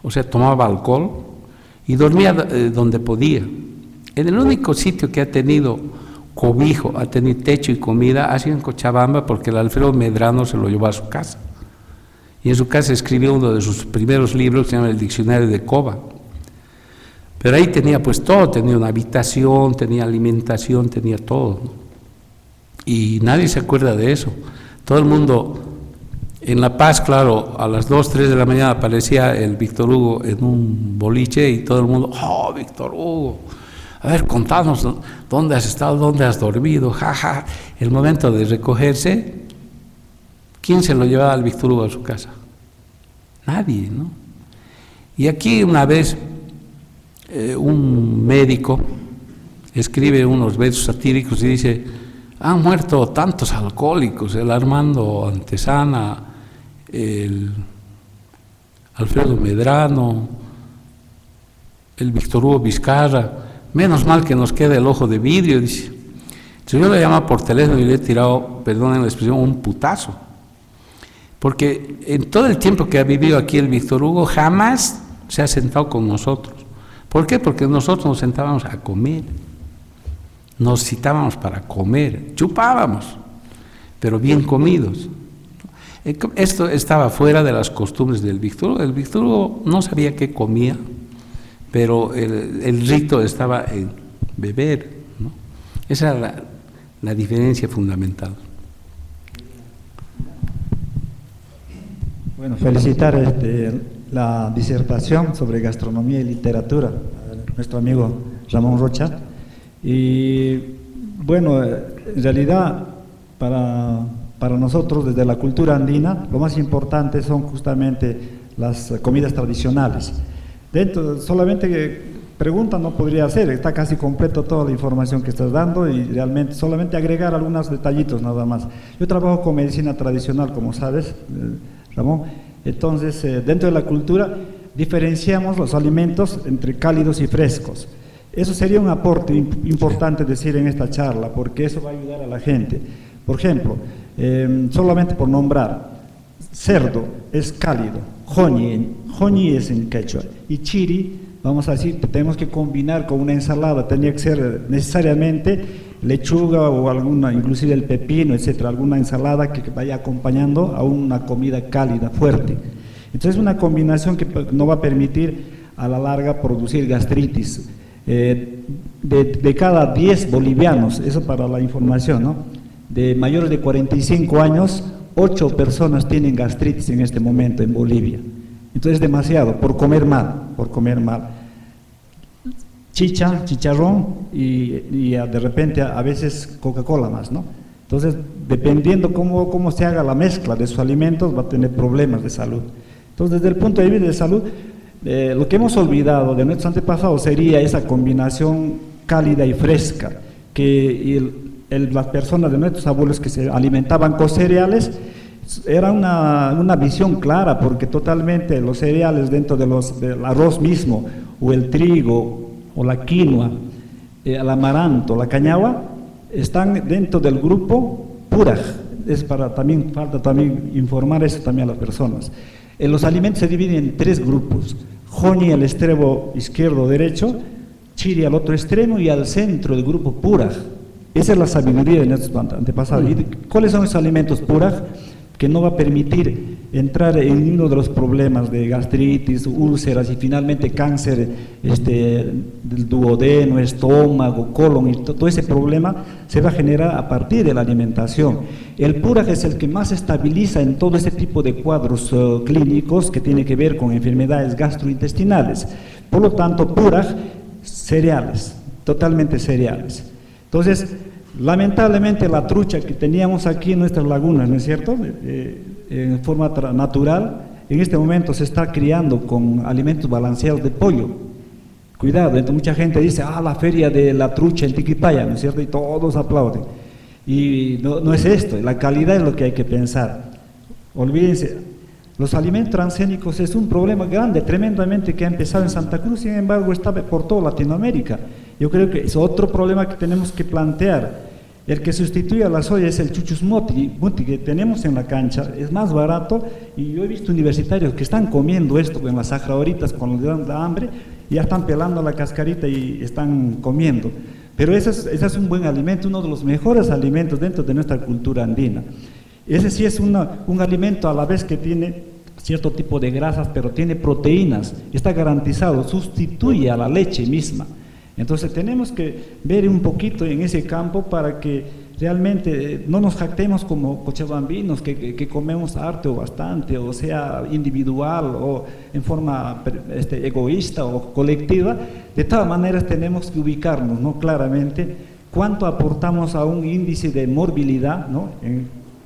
o sea, tomaba alcohol y dormía donde podía. En el único sitio que ha tenido cobijo, ha tenido techo y comida, ha sido en Cochabamba, porque el Alfredo Medrano se lo llevó a su casa. Y en su casa escribió uno de sus primeros libros, que se llama El Diccionario de Coba. Pero ahí tenía pues todo, tenía una habitación, tenía alimentación, tenía todo, ¿no? Y nadie se acuerda de eso. Todo el mundo, en La Paz, claro, a las 2, 3 de la mañana aparecía el Víctor Hugo en un boliche y todo el mundo, ¡oh, Víctor Hugo! A ver, contanos dónde has estado, dónde has dormido, jaja. El momento de recogerse, ¿quién se lo llevaba al Víctor Hugo a su casa? Nadie, ¿no? Y aquí una vez un médico escribe unos versos satíricos y dice, han muerto tantos alcohólicos, el Armando Antesana, el Alfredo Medrano, el Víctor Hugo Vizcarra, menos mal que nos queda el ojo de vidrio, dice. Entonces yo le llamo por teléfono y le he tirado, perdonen la expresión, un putazo. Porque en todo el tiempo que ha vivido aquí el Víctor Hugo, jamás se ha sentado con nosotros. ¿Por qué? Porque nosotros nos sentábamos a comer. Nos citábamos para comer, chupábamos, pero bien comidos. Esto estaba fuera de las costumbres del Víctor Hugo. El Víctor Hugo no sabía qué comía, pero el rito estaba en beber, ¿no? Esa era la diferencia fundamental. Bueno, felicitar la disertación sobre gastronomía y literatura a nuestro amigo Ramón Rocha. Y bueno, en realidad para nosotros desde la cultura andina lo más importante son justamente las comidas tradicionales. Solamente que pregunta no podría hacer, está casi completo toda la información que estás dando y realmente solamente agregar algunos detallitos nada más. Yo trabajo con medicina tradicional, como sabes, Ramón. Entonces, dentro de la cultura diferenciamos los alimentos entre cálidos y frescos. Eso sería un aporte importante decir en esta charla, porque eso va a ayudar a la gente. Por ejemplo, solamente por nombrar, cerdo es cálido, joñi es en quechua, y chiri, vamos a decir, tenemos que combinar con una ensalada, tendría que ser necesariamente lechuga o alguna, inclusive el pepino, etcétera, alguna ensalada que vaya acompañando a una comida cálida, fuerte. Entonces, una combinación que nos va a permitir a la larga producir gastritis. De cada 10 bolivianos, eso para la información, ¿no?, de mayores de 45 años, 8 personas tienen gastritis en este momento en Bolivia. Entonces es demasiado, por comer mal. Chicharrón y de repente a veces Coca-Cola más, ¿no? Entonces, dependiendo cómo se haga la mezcla de sus alimentos, va a tener problemas de salud. Entonces, desde el punto de vista de salud, lo que hemos olvidado de nuestros antepasados sería esa combinación cálida y fresca, que las personas de nuestros abuelos que se alimentaban con cereales, era una visión clara, porque totalmente los cereales dentro del arroz mismo, o el trigo, o la quinoa, el amaranto, la cañagua, están dentro del grupo Puraj. Falta también informar eso también a las personas. Los alimentos se dividen en 3 grupos: joñi al extremo izquierdo o derecho, chiri al otro extremo y al centro el grupo Puraj. Esa es la sabiduría de nuestros antepasados. ¿Y cuáles son esos alimentos Puraj? Que no va a permitir entrar en uno de los problemas de gastritis, úlceras y finalmente cáncer del duodeno, estómago, colon, y todo ese problema se va a generar a partir de la alimentación. El Puraj es el que más estabiliza en todo ese tipo de cuadros clínicos que tiene que ver con enfermedades gastrointestinales. Por lo tanto, Puraj, cereales, totalmente cereales. Entonces, lamentablemente la trucha que teníamos aquí en nuestras lagunas, ¿no es cierto?, en forma natural, en este momento se está criando con alimentos balanceados de pollo. Cuidado, entonces mucha gente dice, la feria de la trucha en Tiquipaya, ¿no es cierto?, y todos aplauden. Y no es esto, la calidad es lo que hay que pensar. Olvídense, los alimentos transgénicos es un problema grande, tremendamente, que ha empezado en Santa Cruz, sin embargo está por toda Latinoamérica. Yo creo que es otro problema que tenemos que plantear. El que sustituye a la soya es el chuchusmoti que tenemos en la cancha, es más barato, y yo he visto universitarios que están comiendo esto en las saharitas cuando les dan la hambre, y ya están pelando la cascarita y están comiendo. Pero ese es un buen alimento, uno de los mejores alimentos dentro de nuestra cultura andina. Ese sí es un alimento a la vez que tiene cierto tipo de grasas, pero tiene proteínas, está garantizado, sustituye a la leche misma. Entonces tenemos que ver un poquito en ese campo para que realmente no nos jactemos como cochabambinos que comemos harto o bastante, o sea individual o en forma egoísta o colectiva. De todas maneras tenemos que ubicarnos, ¿no?, claramente cuánto aportamos a un índice de morbilidad, ¿no?,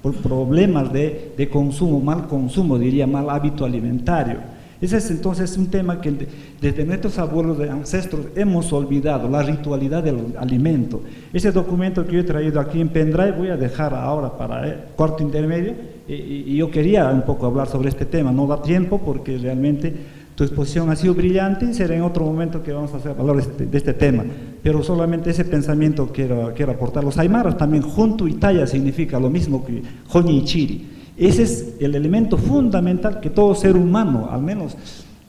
por problemas de consumo, mal consumo, diría, mal hábito alimentario. Ese es entonces un tema que desde nuestros abuelos de ancestros hemos olvidado, la ritualidad del alimento. Ese documento que yo he traído aquí en pendrive voy a dejar ahora para el cuarto intermedio, y yo quería un poco hablar sobre este tema, no da tiempo porque realmente tu exposición ha sido brillante y será en otro momento que vamos a hablar de este tema, pero solamente ese pensamiento quiero aportar. Los aymaras también, junto y talla significa lo mismo que joñi y chiri. Ese es el elemento fundamental que todo ser humano, al menos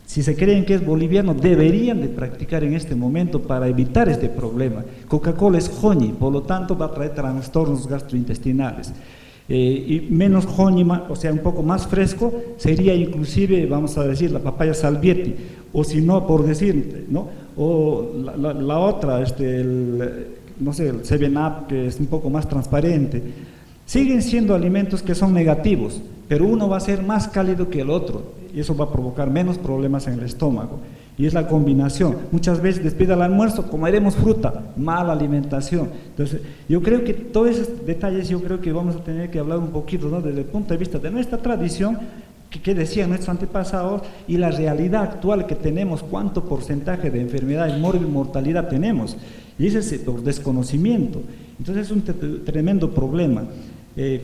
si se creen que es boliviano, deberían de practicar en este momento para evitar este problema. Coca-Cola es joñi, por lo tanto va a traer trastornos gastrointestinales. Y menos joñi, o sea, un poco más fresco, sería inclusive, vamos a decir, la papaya salvieti, o si no, por decir, ¿no?, o la otra, no sé, el 7-Up, que es un poco más transparente. Siguen siendo alimentos que son negativos, pero uno va a ser más cálido que el otro, y eso va a provocar menos problemas en el estómago. Y es la combinación. Muchas veces después del almuerzo comeremos fruta, mala alimentación. Entonces, yo creo que todos esos detalles, yo creo que vamos a tener que hablar un poquito, ¿no?, desde el punto de vista de nuestra tradición, que decían nuestros antepasados, y la realidad actual que tenemos, cuánto porcentaje de enfermedades, mortalidad tenemos, y ese es por desconocimiento. Entonces es un tremendo problema.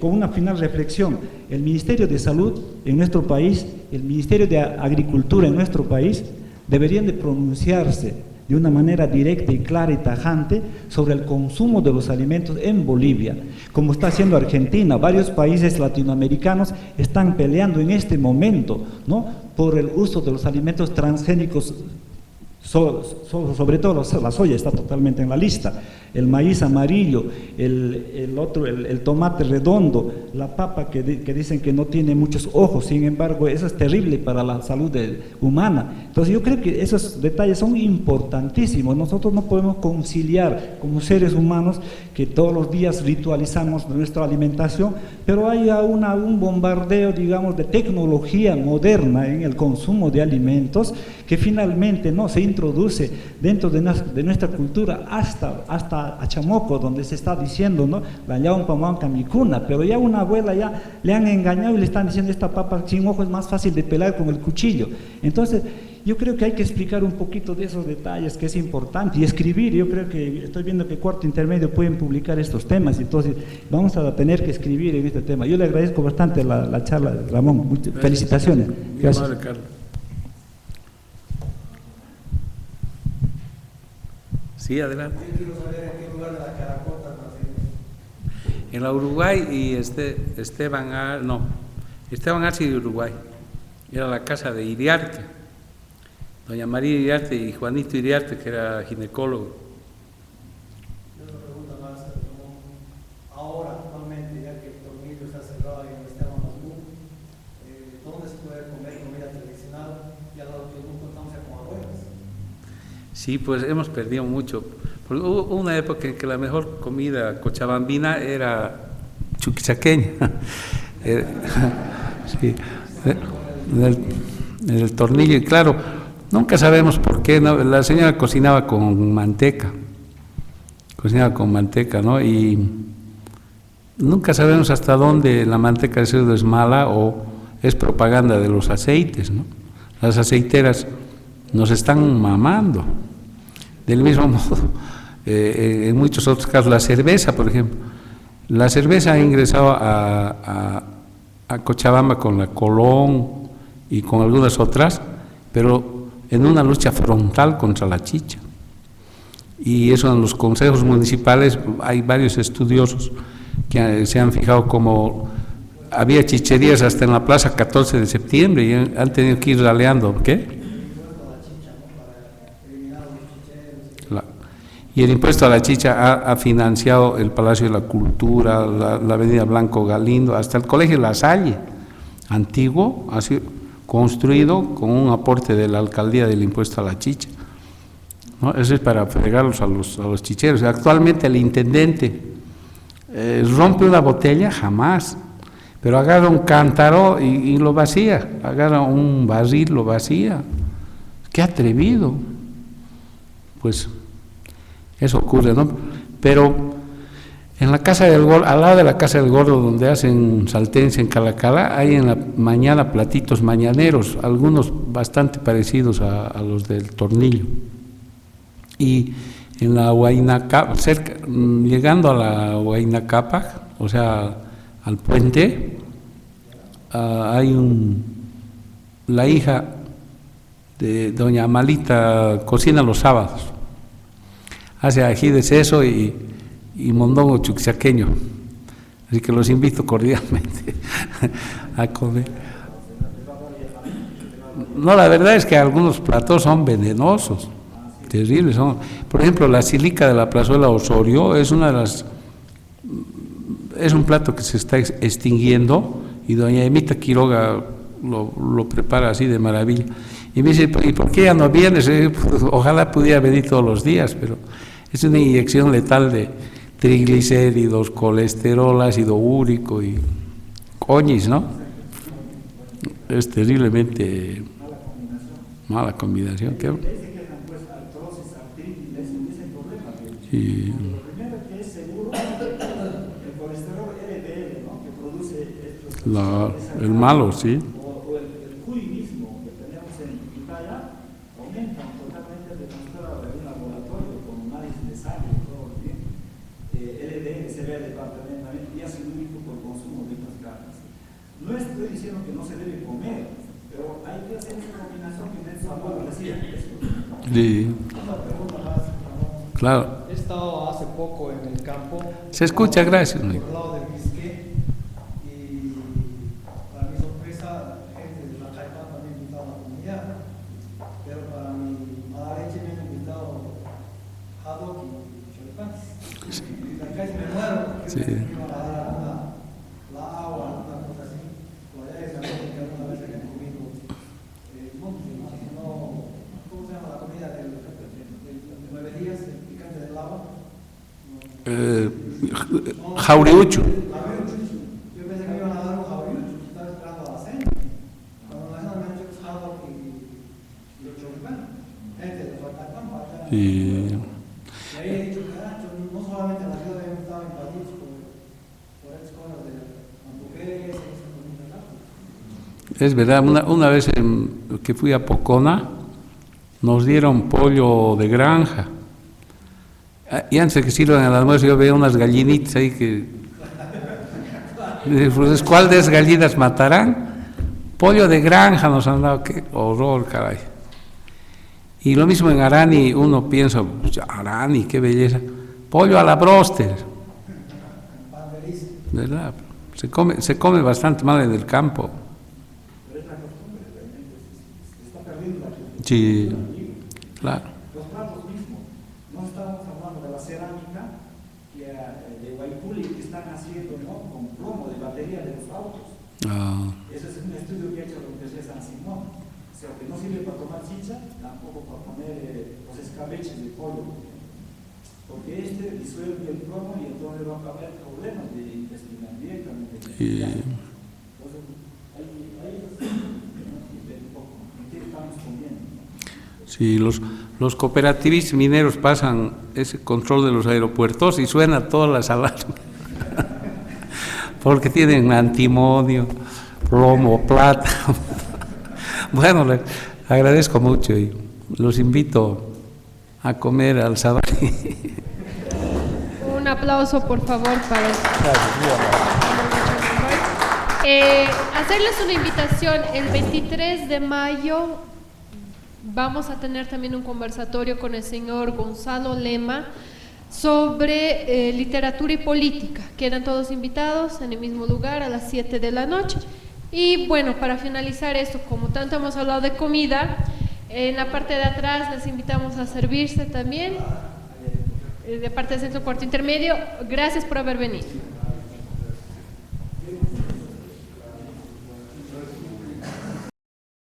Con una final reflexión, el Ministerio de Salud en nuestro país, el Ministerio de Agricultura en nuestro país, deberían de pronunciarse de una manera directa y clara y tajante sobre el consumo de los alimentos en Bolivia, como está haciendo Argentina. Varios países latinoamericanos están peleando en este momento, ¿no?, por el uso de los alimentos transgénicos, sobre todo la soya está totalmente en la lista. el maíz amarillo, el tomate redondo, la papa que dicen que no tiene muchos ojos, sin embargo eso es terrible para la salud humana. Entonces yo creo que esos detalles son importantísimos. Nosotros no podemos conciliar como seres humanos que todos los días ritualizamos nuestra alimentación, pero hay un bombardeo, digamos, de tecnología moderna en el consumo de alimentos que finalmente no se introduce dentro de nuestra cultura hasta Achamoco, donde se está diciendo, ¿no? La yaumpa manca mi cuna, pero ya una abuela ya le han engañado y le están diciendo esta papa sin ojo es más fácil de pelar con el cuchillo. Entonces yo creo que hay que explicar un poquito de esos detalles, que es importante, y escribir. Yo creo que estoy viendo que Cuarto Intermedio pueden publicar estos temas, entonces vamos a tener que escribir en este tema. Yo le agradezco bastante la charla, Ramón. Felicitaciones. Gracias. Sí, adelante. Yo quiero saber en qué lugar de la Caracota nació. En la Uruguay y Esteban Arce de Uruguay. Era la casa de Iriarte, doña María Iriarte y Juanito Iriarte, que era ginecólogo. Yo una pregunta más, ahora actualmente, ya que el tornillo está cerrado en el Esteban Masbú, ¿dónde se puede comer comida tradicional? Ya lo que no contamos ya con abuelas. Sí, pues hemos perdido mucho. Porque hubo una época en que la mejor comida cochabambina era chuquisaqueña. Sí. En el tornillo, y claro, nunca sabemos por qué, ¿no? La señora cocinaba con manteca, ¿no? Y nunca sabemos hasta dónde la manteca de cerdo es mala o es propaganda de los aceites, ¿no? Las aceiteras nos están mamando. Del mismo modo, en muchos otros casos, la cerveza, por ejemplo. La cerveza ha ingresado a Cochabamba con la Colón y con algunas otras, pero en una lucha frontal contra la chicha. Y eso en los consejos municipales hay varios estudiosos que se han fijado como había chicherías hasta en la plaza 14 de septiembre y han tenido que ir raleando. ¿Qué? Y el impuesto a la chicha ha financiado el Palacio de la Cultura, la Avenida Blanco Galindo, hasta el Colegio La Salle, antiguo, ha sido construido con un aporte de la alcaldía del impuesto a la chicha, ¿no? Eso es para fregarlos a los chicheros. Actualmente el intendente rompe una botella, jamás, pero agarra un cántaro y lo vacía, agarra un barril, lo vacía. ¡Qué atrevido! Pues eso ocurre, ¿no? Pero en la Casa del Gordo, al lado de la Casa del Gordo, donde hacen saltense en Calacala, hay en la mañana platitos mañaneros, algunos bastante parecidos a los del tornillo. Y en la Huayna Cápac, llegando a la Huayna Cápac, o sea, al puente, hay la hija de doña Amalita cocina los sábados. Hace ají de seso y mondongo chuquisaqueño. Así que los invito cordialmente a comer. No, la verdad es que algunos platos son venenosos, terribles. Por ejemplo, la silica de la plazuela Osorio es un plato que se está extinguiendo y doña Emita Quiroga lo prepara así de maravilla. Y me dice, ¿y por qué ya no vienes? Pues, ojalá pudiera venir todos los días, pero es una inyección letal de triglicéridos, colesterol, ácido úrico y coñis, ¿no? Es terriblemente mala combinación. ¿Qué? Sí. El malo, sí. No estoy diciendo que no se debe comer, pero hay que hacer esa combinación que Nelson Amaro decía. Sí. Una pregunta más, Ramón. Claro. He estado hace poco en el campo. Se escucha, gracias. Por el lado del Bisque, y para mi sorpresa, gente de la Caipán también invitado a la comunidad. Pero para mi mala leche me han invitado haddock y choripanes. Sí. La agua, una cosa así. Por allá es algo que alguna vez habían comido. ¿Cómo se llama la comida de 9 días? El picante del agua. Jauriucho. Yo pensé que me iban a dar un jauriucho. Estaba esperando a la cena. Cuando la cena me han hecho hot y los choripán. Gente de los Huacatán, Y Y ahí he dicho, carajo, no solamente la ciudad habíamos estado invadidos por esas cosas de hamburguesas y esas cosas. es verdad, una vez que fui a Pocona, nos dieron pollo de granja. Y antes de que sirvan el almuerzo, yo veía unas gallinitas ahí que... Pues, ¿cuál de esas gallinas matarán? Pollo de granja nos han dado, qué horror, caray. Y lo mismo en Arani, uno piensa, pues, Arani, qué belleza. Pollo a la bróster, ¿verdad? Se come bastante mal en el campo. Pero es la costumbre, realmente, se está perdiendo la cultura. Sí, claro. Los platos mismos, no estamos hablando de la cerámica de Guaypuli que están haciendo, ¿no?, con plomo de batería de los autos. Ah, Ese es un estudio que ha hecho la Universidad de San Simón. O sea, que no sirve para tomar chicha, tampoco para poner los escabeches de pollo. Porque disuelve el plomo y entonces va a haber problemas de intestinal directamente. Entonces, ahí un poco, ¿en qué estamos comiendo? sí, los cooperativistas mineros pasan ese control de los aeropuertos y suena todas las alarmas. Porque tienen antimonio, plomo, plata. Bueno, les agradezco mucho y los invito a comer al sabari. Un aplauso, por favor, para hacerles una invitación. El 23 de mayo vamos a tener también un conversatorio con el señor Gonzalo Lema sobre literatura y política. Quedan todos invitados en el mismo lugar a las 7 de la noche. Y bueno, para finalizar esto, como tanto hemos hablado de comida, en la parte de atrás les invitamos a servirse también, de parte del Centro Cuarto Intermedio. Gracias por haber venido.